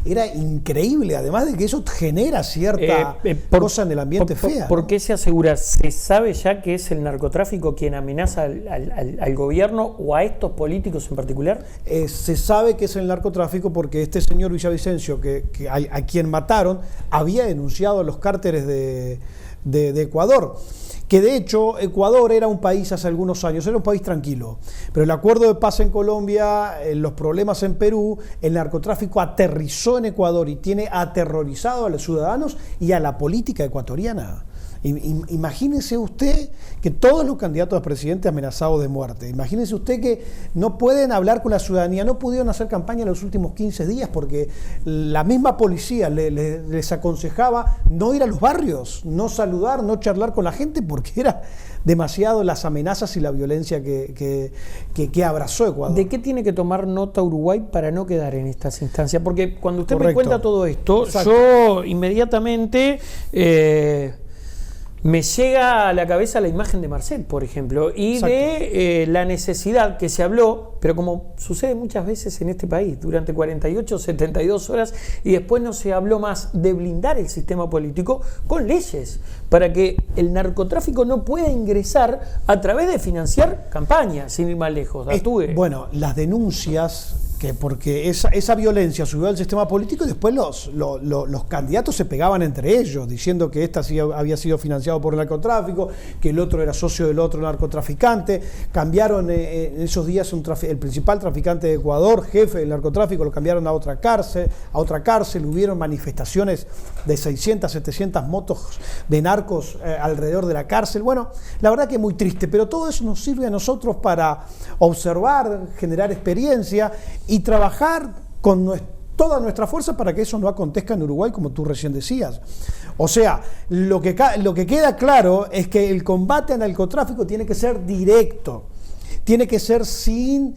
Era increíble, además de que eso genera cierta cosa en el ambiente fea. ¿Por qué se asegura? ¿Se sabe ya que es el narcotráfico quien amenaza al gobierno o a estos políticos en particular? Se sabe que es el narcotráfico porque este señor Villavicencio, a quien mataron, había denunciado a los cárteles de Ecuador. Que de hecho Ecuador era un país hace algunos años, era un país tranquilo, pero el acuerdo de paz en Colombia, los problemas en Perú, el narcotráfico aterrizó en Ecuador y tiene aterrorizado a los ciudadanos y a la política ecuatoriana. Imagínese usted que todos los candidatos a presidente amenazados de muerte. Imagínese usted que no pueden hablar con la ciudadanía, no pudieron hacer campaña en los últimos 15 días porque la misma policía les aconsejaba no ir a los barrios, no saludar, no charlar con la gente porque era demasiado las amenazas y la violencia que abrazó Ecuador. ¿De qué tiene que tomar nota Uruguay para no quedar en estas instancias? Porque cuando usted Correcto. me cuenta todo esto, Exacto. yo inmediatamente me llega a la cabeza la imagen de Marcel, por ejemplo, y Exacto. de la necesidad que se habló, pero como sucede muchas veces en este país, durante 48, 72 horas, y después no se habló más de blindar el sistema político con leyes, para que el narcotráfico no pueda ingresar a través de financiar campañas, sin ir más lejos. Bueno, las denuncias, porque esa violencia subió al sistema político y después los candidatos se pegaban entre ellos, diciendo que esta sí había sido financiado por el narcotráfico, que el otro era socio del otro narcotraficante. Cambiaron en esos días el principal traficante de Ecuador, jefe del narcotráfico, lo cambiaron a otra cárcel. Hubieron manifestaciones de 600, 700 motos de narcos alrededor de la cárcel. Bueno, la verdad que es muy triste, pero todo eso nos sirve a nosotros para observar, generar experiencia y trabajar con toda nuestra fuerza para que eso no acontezca en Uruguay, como tú recién decías. O sea, lo que queda claro es que el combate al narcotráfico tiene que ser directo, tiene que ser sin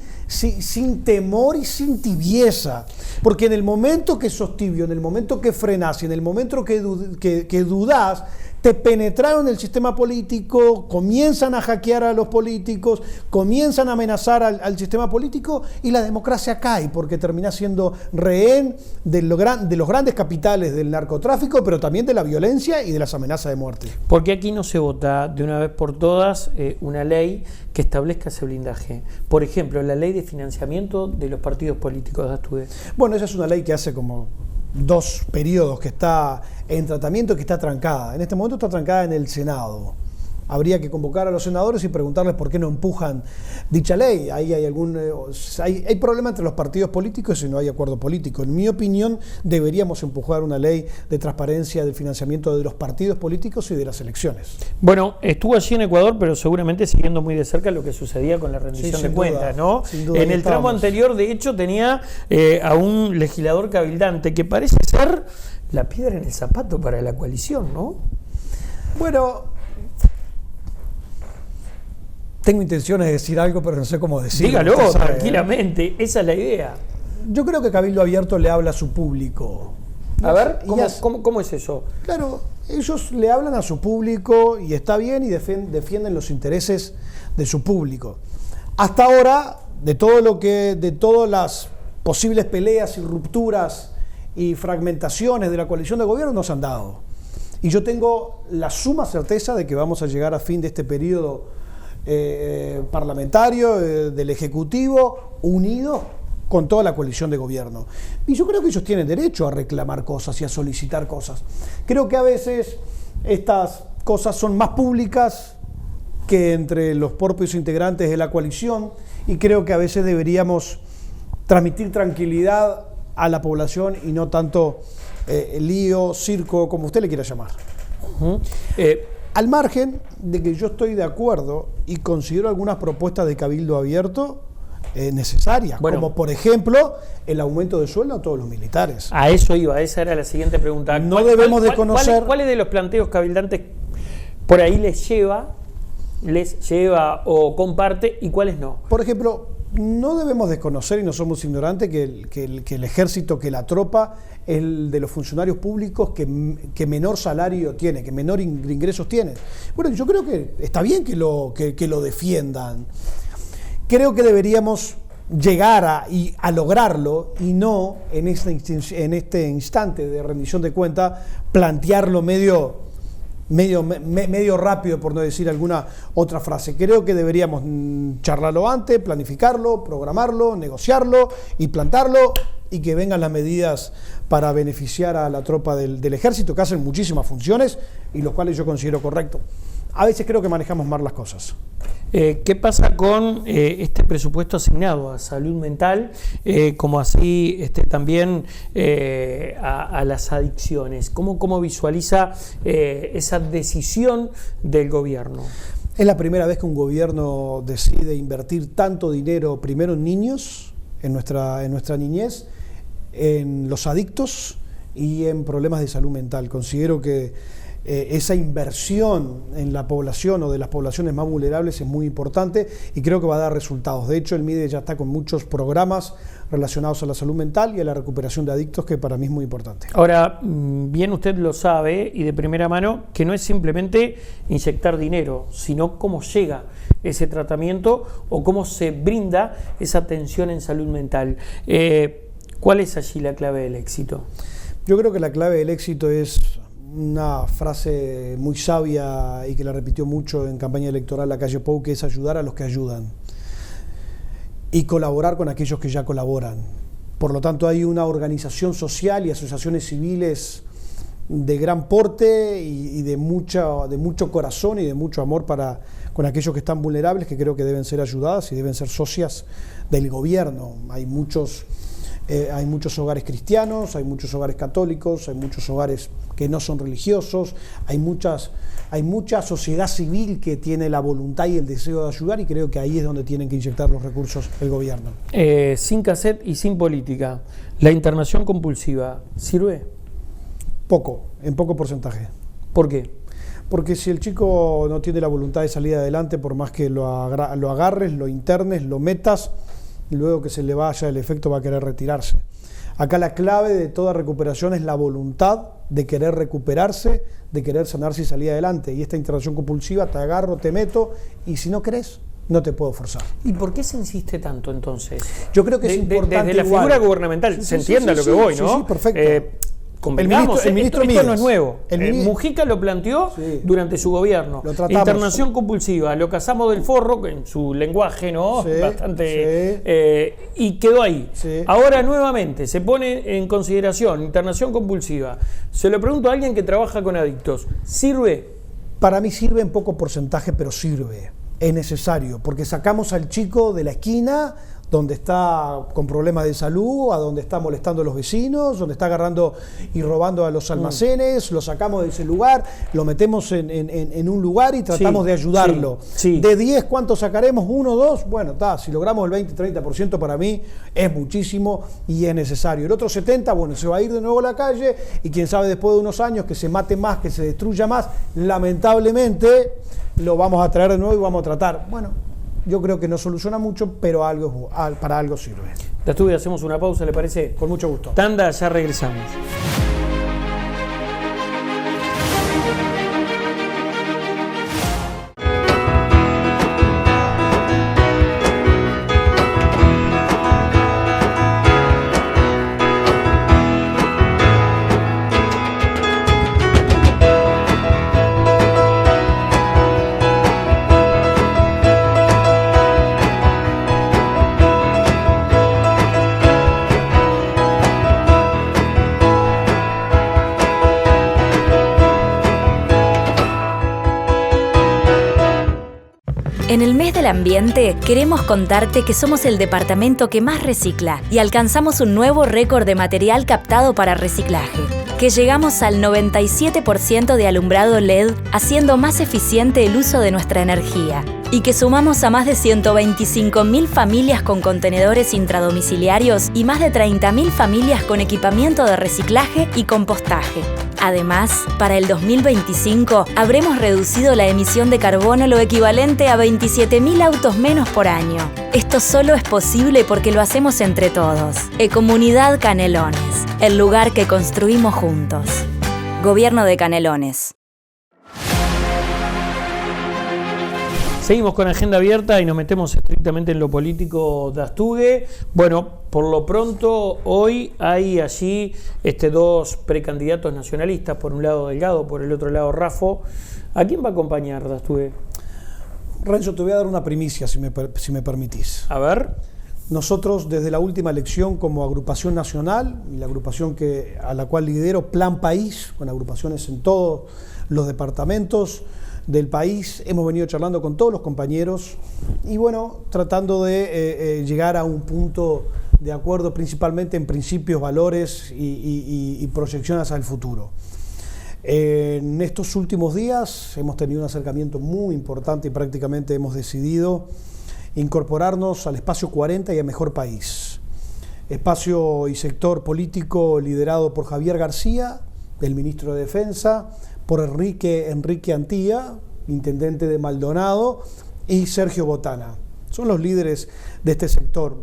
temor y sin tibieza, porque en el momento que sos tibio, en el momento que frenás y en el momento que dudás, te penetraron el sistema político, comienzan a hackear a los políticos, comienzan a amenazar al sistema político y la democracia cae porque termina siendo rehén de los grandes capitales del narcotráfico, pero también de la violencia y de las amenazas de muerte. Porque aquí no se vota de una vez por todas una ley que establezca ese blindaje. Por ejemplo, la ley de financiamiento de los partidos políticos de Astude. Bueno, esa es una ley que hace como 2 periodos que está en tratamiento y que está trancada. En este momento está trancada en el Senado. Habría que convocar a los senadores y preguntarles por qué no empujan dicha ley. Ahí hay problema entre los partidos políticos y no hay acuerdo político. En mi opinión, deberíamos empujar una ley de transparencia del financiamiento de los partidos políticos y de las elecciones. Bueno, estuvo allí en Ecuador, pero seguramente siguiendo muy de cerca lo que sucedía con la rendición de cuentas, ¿no? Sin duda, en el tramo anterior, de hecho, tenía a un legislador cabildante que parece ser la piedra en el zapato para la coalición, ¿no? Bueno, tengo intenciones de decir algo, pero no sé cómo decirlo. Dígalo tranquilamente, esa es la idea. Yo creo que Cabildo Abierto le habla a su público. A ver, ¿cómo es eso? Claro, ellos le hablan a su público y está bien y defienden los intereses de su público. Hasta ahora, de todas las posibles peleas y rupturas y fragmentaciones de la coalición de gobierno no se han dado. Y yo tengo la suma certeza de que vamos a llegar a fin de este periodo parlamentario del Ejecutivo unidos con toda la coalición de gobierno. Y yo creo que ellos tienen derecho a reclamar cosas y a solicitar cosas. Creo que a veces estas cosas son más públicas que entre los propios integrantes de la coalición, y creo que a veces deberíamos transmitir tranquilidad a la población y no tanto lío, circo, como usted le quiera llamar. Al margen de que yo estoy de acuerdo y considero algunas propuestas de cabildo abierto necesarias, como por ejemplo el aumento de sueldo a todos los militares. A eso iba, esa era la siguiente pregunta. No debemos de conocer... ¿Cuáles de los planteos cabildantes por ahí les lleva o comparte y cuáles no? Por ejemplo, no debemos desconocer y no somos ignorantes que el ejército, que la tropa es el de los funcionarios públicos que menor salario tiene, que menor ingresos tiene. Bueno, yo creo que está bien que lo defiendan. Creo que deberíamos llegar a lograrlo y no en este instante de rendición de cuenta plantearlo medio rápido, por no decir alguna otra frase. Creo que deberíamos charlarlo antes, planificarlo, programarlo, negociarlo y plantarlo, y que vengan las medidas para beneficiar a la tropa del ejército, que hacen muchísimas funciones y los cuales yo considero correctos. A veces creo que manejamos mal las cosas. ¿Qué pasa con este presupuesto asignado a salud mental, como así también a las adicciones? ¿Cómo visualiza esa decisión del gobierno? Es la primera vez que un gobierno decide invertir tanto dinero, primero en niños, en nuestra niñez, en los adictos y en problemas de salud mental. Considero que esa inversión en la población o de las poblaciones más vulnerables es muy importante y creo que va a dar resultados. De hecho, el MIDE ya está con muchos programas relacionados a la salud mental y a la recuperación de adictos, que para mí es muy importante. Ahora, bien usted lo sabe y de primera mano, que no es simplemente inyectar dinero, sino cómo llega ese tratamiento o cómo se brinda esa atención en salud mental. ¿Cuál es allí la clave del éxito? Yo creo que la clave del éxito es una frase muy sabia y que la repitió mucho en campaña electoral Lacalle Pou, que es ayudar a los que ayudan y colaborar con aquellos que ya colaboran. Por lo tanto, hay una organización social y asociaciones civiles de gran porte y de mucho corazón y de mucho amor con aquellos que están vulnerables, que creo que deben ser ayudadas y deben ser socias del gobierno. Hay muchos hogares cristianos, hay muchos hogares católicos, hay muchos hogares que no son religiosos, hay mucha sociedad civil que tiene la voluntad y el deseo de ayudar, y creo que ahí es donde tienen que inyectar los recursos el gobierno. Sin cassette y sin política, ¿la internación compulsiva sirve? En poco porcentaje. ¿Por qué? Porque si el chico no tiene la voluntad de salir adelante, por más que lo agarres, lo internes, lo metas, y luego que se le vaya el efecto va a querer retirarse. Acá la clave de toda recuperación es la voluntad de querer recuperarse, de querer sanarse y salir adelante. Y esta internación compulsiva, te agarro, te meto, y si no querés, no te puedo forzar. ¿Y por qué se insiste tanto entonces? Yo creo que es importante. Desde la figura gubernamental, se entiende a lo que voy, ¿no? Sí, perfecto. Convengamos, el ministro esto no es nuevo. Mujica lo planteó durante su gobierno. Internación compulsiva, lo cazamos del forro, en su lenguaje, ¿no? Bastante. Y quedó ahí. Sí. Ahora nuevamente se pone en consideración internación compulsiva. Se lo pregunto a alguien que trabaja con adictos. ¿Sirve? Para mí sirve en poco porcentaje, pero sirve. Es necesario, porque sacamos al chico de la esquina donde está con problemas de salud, a donde está molestando a los vecinos, donde está agarrando y robando a los almacenes, lo sacamos de ese lugar, lo metemos en un lugar y tratamos de ayudarlo. Sí. De 10, ¿cuánto sacaremos? 1, 2, bueno, si logramos el 20-30% para mí es muchísimo y es necesario. El otro 70%, bueno, se va a ir de nuevo a la calle y quién sabe después de unos años que se mate más, que se destruya más, lamentablemente lo vamos a traer de nuevo y vamos a tratar. Bueno, yo creo que no soluciona mucho, pero para algo sirve. Dastubi, hacemos una pausa, ¿le parece? Con mucho gusto. Tanda, ya regresamos. En el mes del ambiente, queremos contarte que somos el departamento que más recicla y alcanzamos un nuevo récord de material captado para reciclaje. Que llegamos al 97% de alumbrado LED, haciendo más eficiente el uso de nuestra energía. Y que sumamos a más de 125.000 familias con contenedores intradomiciliarios y más de 30.000 familias con equipamiento de reciclaje y compostaje. Además, para el 2025 habremos reducido la emisión de carbono lo equivalente a 27.000 autos menos por año. Esto solo es posible porque lo hacemos entre todos. Ecomunidad Canelones, el lugar que construimos juntos. Gobierno de Canelones. Seguimos con agenda abierta y nos metemos estrictamente en lo político de Astugue. Bueno, por lo pronto hoy hay allí dos precandidatos nacionalistas, por un lado Delgado, por el otro lado Raffo. ¿A quién va a acompañar de Astugue? Renzo, te voy a dar una primicia, si me permitís. A ver. Nosotros, desde la última elección como agrupación nacional, y la agrupación a la cual lidero, Plan País, con agrupaciones en todos los departamentos del país, hemos venido charlando con todos los compañeros y bueno, tratando de llegar a un punto de acuerdo principalmente en principios, valores y proyecciones hacia el futuro. En estos últimos días hemos tenido un acercamiento muy importante y prácticamente hemos decidido incorporarnos al Espacio 40 y a Mejor País. Espacio y sector político liderado por Javier García, el ministro de Defensa, por Enrique Antía, intendente de Maldonado, y Sergio Botana. Son los líderes de este sector.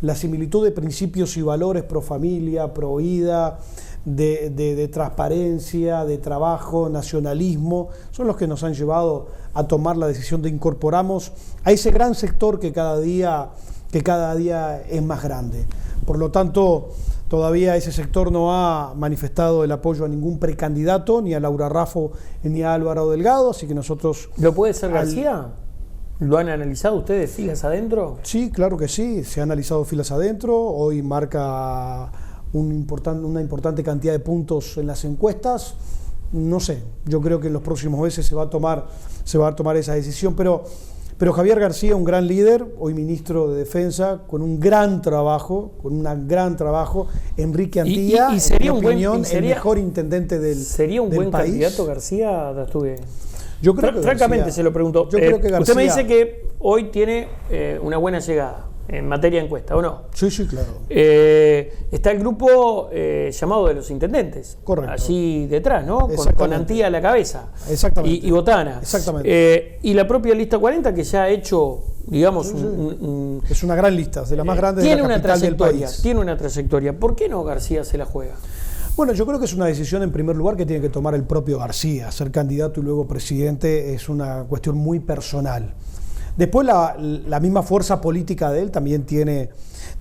La similitud de principios y valores pro familia, pro vida, de transparencia, de trabajo, nacionalismo, son los que nos han llevado a tomar la decisión de incorporarnos a ese gran sector que cada día es más grande. Por lo tanto, todavía ese sector no ha manifestado el apoyo a ningún precandidato, ni a Laura Raffo ni a Álvaro Delgado, así que nosotros... ¿Lo puede ser García? ¿Lo han analizado ustedes filas adentro? Sí, claro que sí, se ha analizado filas adentro, hoy marca una importante cantidad de puntos en las encuestas, no sé, yo creo que en los próximos meses se va a tomar esa decisión, pero Javier García, un gran líder, hoy ministro de Defensa, con un gran trabajo, Enrique Antía, y sería en mi opinión, el mejor intendente del país. ¿Sería un buen candidato García de Astugue? Yo creo que francamente García, se lo pregunto. Yo creo que García, usted me dice que hoy tiene una buena llegada en materia de encuesta, ¿o no? Sí, claro. Está el grupo llamado de los intendentes. Correcto. Allí detrás, ¿no? Con Antía a la cabeza. Exactamente. Y Botana. Exactamente. Y la propia lista 40 que ya ha hecho, digamos, es una gran lista, de las más grandes de la capital del país. Tiene una trayectoria. ¿Por qué no García se la juega? Bueno, yo creo que es una decisión en primer lugar que tiene que tomar el propio García. Ser candidato y luego presidente es una cuestión muy personal. Después la misma fuerza política de él también tiene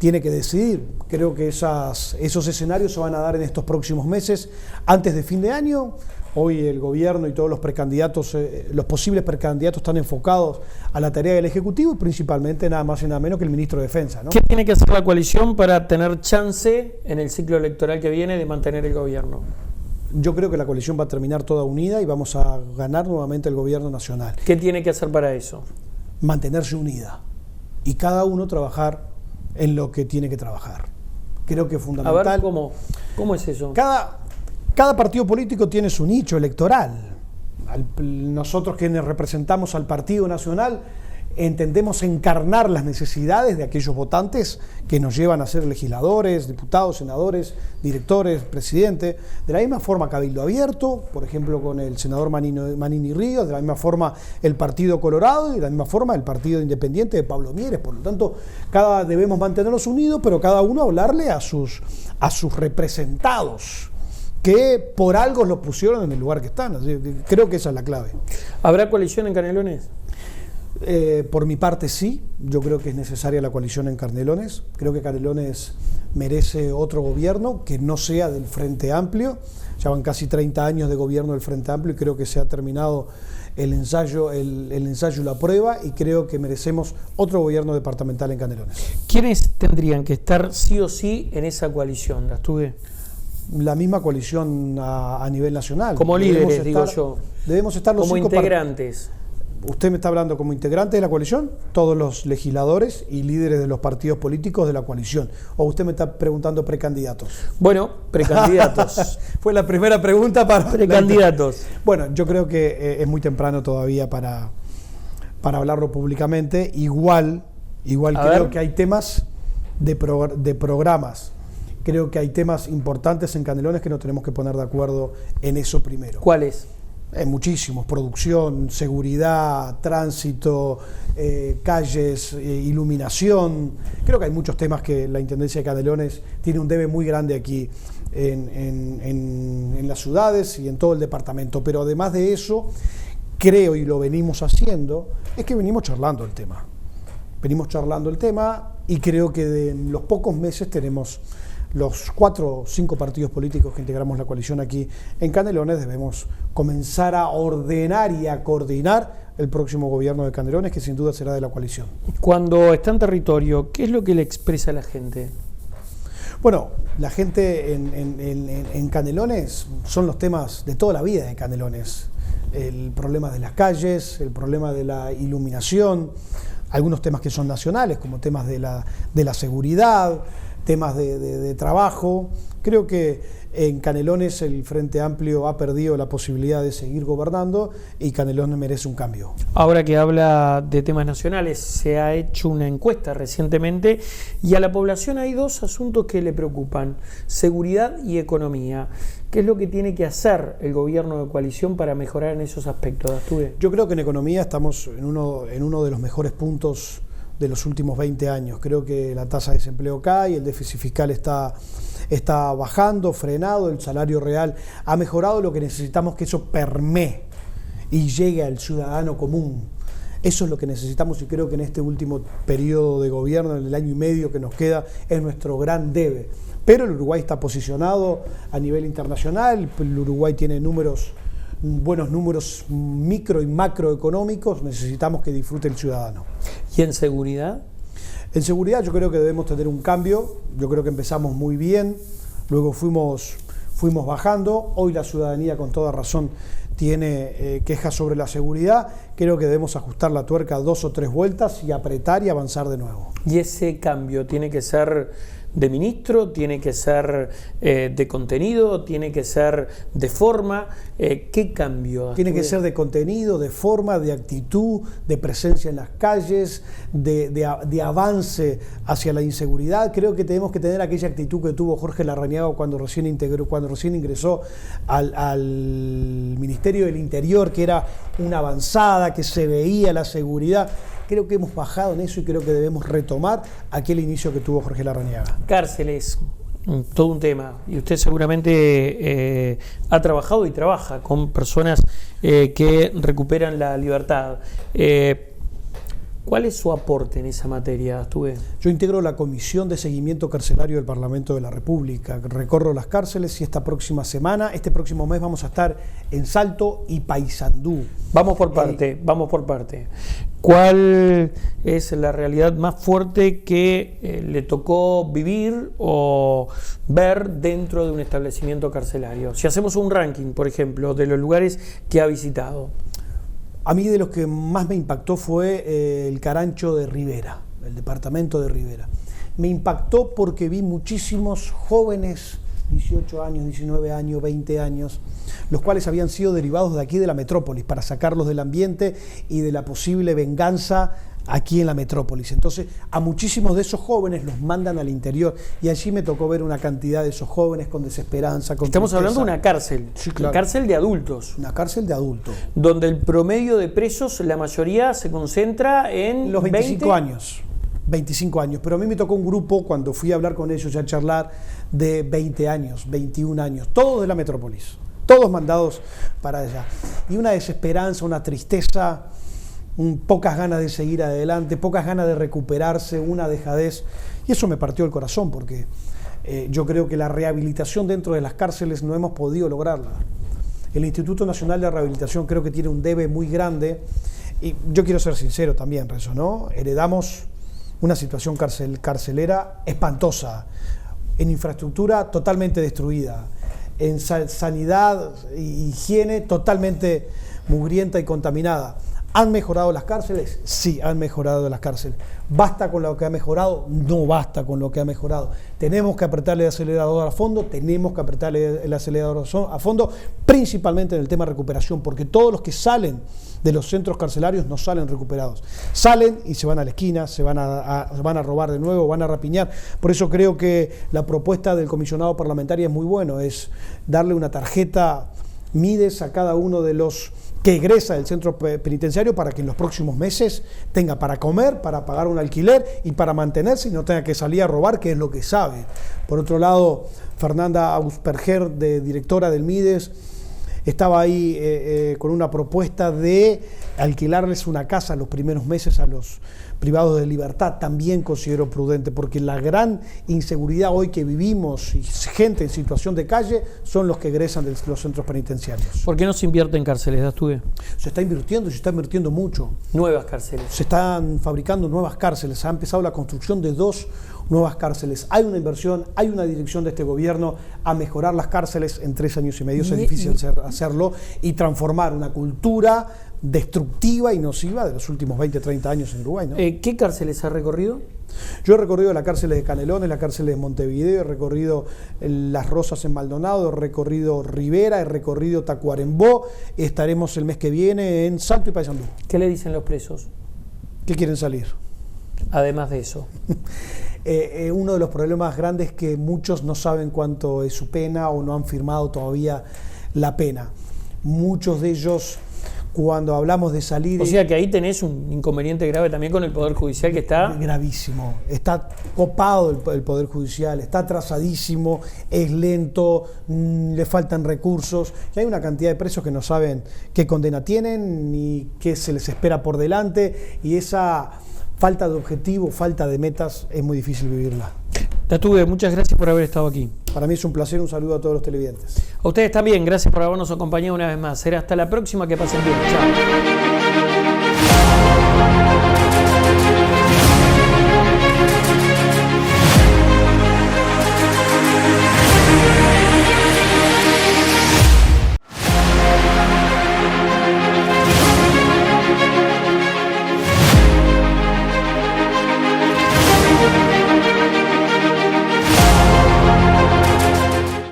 que decidir. Creo que esos escenarios se van a dar en estos próximos meses, antes de fin de año. Hoy el gobierno y todos los precandidatos, los posibles precandidatos están enfocados a la tarea del Ejecutivo y principalmente nada más y nada menos que el ministro de Defensa, ¿no? ¿Qué tiene que hacer la coalición para tener chance en el ciclo electoral que viene de mantener el gobierno? Yo creo que la coalición va a terminar toda unida y vamos a ganar nuevamente el gobierno nacional. ¿Qué tiene que hacer para eso? Mantenerse unida y cada uno trabajar en lo que tiene que trabajar. Creo que es fundamental. A ver, ¿cómo es eso? Cada partido político tiene su nicho electoral. Nosotros quienes representamos al Partido Nacional entendemos encarnar las necesidades de aquellos votantes que nos llevan a ser legisladores, diputados, senadores, directores, presidente. De la misma forma Cabildo Abierto, por ejemplo con el senador Manini Ríos, de la misma forma el Partido Colorado y de la misma forma el Partido Independiente de Pablo Mieres. Por lo tanto, debemos mantenernos unidos, pero cada uno hablarle a sus representados, que por algo los pusieron en el lugar que están. Así, creo que esa es la clave. ¿Habrá coalición en Canelones? Por mi parte sí, yo creo que es necesaria la coalición en Canelones. Creo que Canelones merece otro gobierno que no sea del Frente Amplio. Ya van casi 30 años de gobierno del Frente Amplio y creo que se ha terminado el ensayo y la prueba, y creo que merecemos otro gobierno departamental en Canelones. ¿Quiénes tendrían que estar sí o sí en esa coalición? ¿Las tuve? La misma coalición a nivel nacional. Como líderes, digo yo. Debemos estar los como cinco integrantes. usted me está hablando como integrante de la coalición, todos los legisladores y líderes de los partidos políticos de la coalición, o usted me está preguntando precandidatos. Bueno, precandidatos. Fue la primera pregunta para... Precandidatos. Bueno, yo creo que es muy temprano todavía para hablarlo públicamente. Igual creo que hay temas de programas. Creo que hay temas importantes en Canelones que nos tenemos que poner de acuerdo en eso primero. ¿Cuáles? Muchísimos: producción, seguridad, tránsito, calles, iluminación. Creo que hay muchos temas que la Intendencia de Canelones tiene un debe muy grande aquí en las ciudades y en todo el departamento. Pero además de eso, creo, y lo venimos haciendo, es que venimos charlando el tema. Y creo que de los pocos meses tenemos los 4 o 5 partidos políticos que integramos la coalición aquí en Canelones, debemos comenzar a ordenar y a coordinar el próximo gobierno de Canelones, que sin duda será de la coalición. Cuando está en territorio, ¿qué es lo que le expresa a la gente? Bueno, la gente en Canelones son los temas de toda la vida de Canelones. El problema de las calles, el problema de la iluminación, algunos temas que son nacionales, como temas de la seguridad, temas de trabajo. Creo que en Canelones el Frente Amplio ha perdido la posibilidad de seguir gobernando y Canelones merece un cambio. Ahora que habla de temas nacionales, se ha hecho una encuesta recientemente y a la población hay 2 asuntos que le preocupan: seguridad y economía. ¿Qué es lo que tiene que hacer el gobierno de coalición para mejorar en esos aspectos, Astúbez? Yo creo que en economía estamos en uno de los mejores puntos de los últimos 20 años. Creo que la tasa de desempleo cae, el déficit fiscal está bajando, frenado, el salario real ha mejorado. Lo que necesitamos es que eso permee y llegue al ciudadano común. Eso es lo que necesitamos, y creo que en este último periodo de gobierno, en el año y medio que nos queda, es nuestro gran debe. Pero el Uruguay está posicionado a nivel internacional, el Uruguay tiene buenos números micro y macroeconómicos, necesitamos que disfrute el ciudadano. ¿Y en seguridad? En seguridad yo creo que debemos tener un cambio. Yo creo que empezamos muy bien, luego fuimos bajando. Hoy la ciudadanía con toda razón tiene quejas sobre la seguridad. Creo que debemos ajustar la tuerca 2 o 3 vueltas y apretar y avanzar de nuevo. ¿Y ese cambio tiene que ser de ministro, tiene que ser de contenido, tiene que ser de forma? ¿Qué cambio? Tiene que ser de contenido, de forma, de actitud, de presencia en las calles, de avance hacia la inseguridad. Creo que tenemos que tener aquella actitud que tuvo Jorge Larrañaga cuando recién ingresó al Ministerio del Interior, que era una avanzada, que se veía la seguridad. Creo que hemos bajado en eso y creo que debemos retomar aquel inicio que tuvo Jorge Larrañaga. Cárceles, todo un tema. Y usted seguramente ha trabajado y trabaja con personas que recuperan la libertad. ¿Cuál es su aporte en esa materia, Astúbez? Yo integro la Comisión de Seguimiento Carcelario del Parlamento de la República. Recorro las cárceles y este próximo mes vamos a estar en Salto y Paysandú. Vamos por parte. ¿Cuál es la realidad más fuerte que le tocó vivir o ver dentro de un establecimiento carcelario? Si hacemos un ranking, por ejemplo, de los lugares que ha visitado. A mí de los que más me impactó fue el Carancho de Rivera, el departamento de Rivera. Me impactó porque vi muchísimos jóvenes, 18 años, 19 años, 20 años, los cuales habían sido derivados de aquí de la metrópolis para sacarlos del ambiente y de la posible venganza aquí en la metrópolis. Entonces, a muchísimos de esos jóvenes los mandan al interior y allí me tocó ver una cantidad de esos jóvenes con desesperanza, con Estamos tristeza. hablando de una cárcel, sí, claro. Una cárcel de adultos. Una cárcel de adultos. Donde el promedio de presos, la mayoría se concentra en los 25 20 años. 25 años, pero a mí me tocó un grupo cuando fui a hablar con ellos y a charlar de 20 años, 21 años, todos de la metrópolis, todos mandados para allá. Y una desesperanza, una tristeza, pocas ganas de seguir adelante, pocas ganas de recuperarse, una dejadez. Y eso me partió el corazón porque yo creo que la rehabilitación dentro de las cárceles no hemos podido lograrla. El Instituto Nacional de Rehabilitación creo que tiene un debe muy grande. Y yo quiero ser sincero también, Renzo, ¿no? Heredamos una situación carcelera espantosa, en infraestructura totalmente destruida, en sanidad e higiene totalmente mugrienta y contaminada. ¿Han mejorado las cárceles? Sí, han mejorado las cárceles. ¿Basta con lo que ha mejorado? No basta con lo que ha mejorado. ¿Tenemos que apretarle el acelerador a fondo? Tenemos que apretarle el acelerador a fondo, principalmente en el tema de recuperación, porque todos los que salen de los centros carcelarios no salen recuperados. Salen y se van a la esquina, se van a robar de nuevo, van a rapiñar. Por eso creo que la propuesta del comisionado parlamentario es muy bueno, es darle una tarjeta Mides a cada uno de los que egresa del centro penitenciario para que en los próximos meses tenga para comer, para pagar un alquiler y para mantenerse y no tenga que salir a robar, que es lo que sabe. Por otro lado, Fernanda Ausperger, directora del Mides, estaba ahí con una propuesta de alquilarles una casa los primeros meses a los privados de libertad. También considero prudente, porque la gran inseguridad hoy que vivimos y gente en situación de calle son los que egresan de los centros penitenciarios. ¿Por qué no se invierte en cárceles, Dastugue? Se está invirtiendo mucho. Nuevas cárceles. Se están fabricando nuevas cárceles, ha empezado la construcción de 2 nuevas cárceles. Hay una inversión, hay una dirección de este gobierno a mejorar las cárceles en 3 años y medio. Es difícil hacerlo y transformar una cultura destructiva y nociva de los últimos 20, 30 años en Uruguay, ¿no? ¿Qué cárceles ha recorrido? Yo he recorrido las cárceles de Canelones, las cárceles de Montevideo, he recorrido Las Rosas en Maldonado, he recorrido Rivera, he recorrido Tacuarembó, estaremos el mes que viene en Salto y Paysandú. ¿Qué le dicen los presos? ¿Qué quieren salir? Además de eso. Uno de los problemas grandes es que muchos no saben cuánto es su pena o no han firmado todavía la pena. Muchos de ellos, cuando hablamos de salir... O sea que ahí tenés un inconveniente grave también con el Poder Judicial, que está... Gravísimo. Está copado el Poder Judicial, está atrasadísimo, es lento, le faltan recursos. Y hay una cantidad de presos que no saben qué condena tienen ni qué se les espera por delante. Y esa falta de objetivo, falta de metas, es muy difícil vivirla. Dastugue, muchas gracias por haber estado aquí. Para mí es un placer, un saludo a todos los televidentes. A ustedes también, gracias por habernos acompañado una vez más. Será hasta la próxima, que pasen bien. Chao.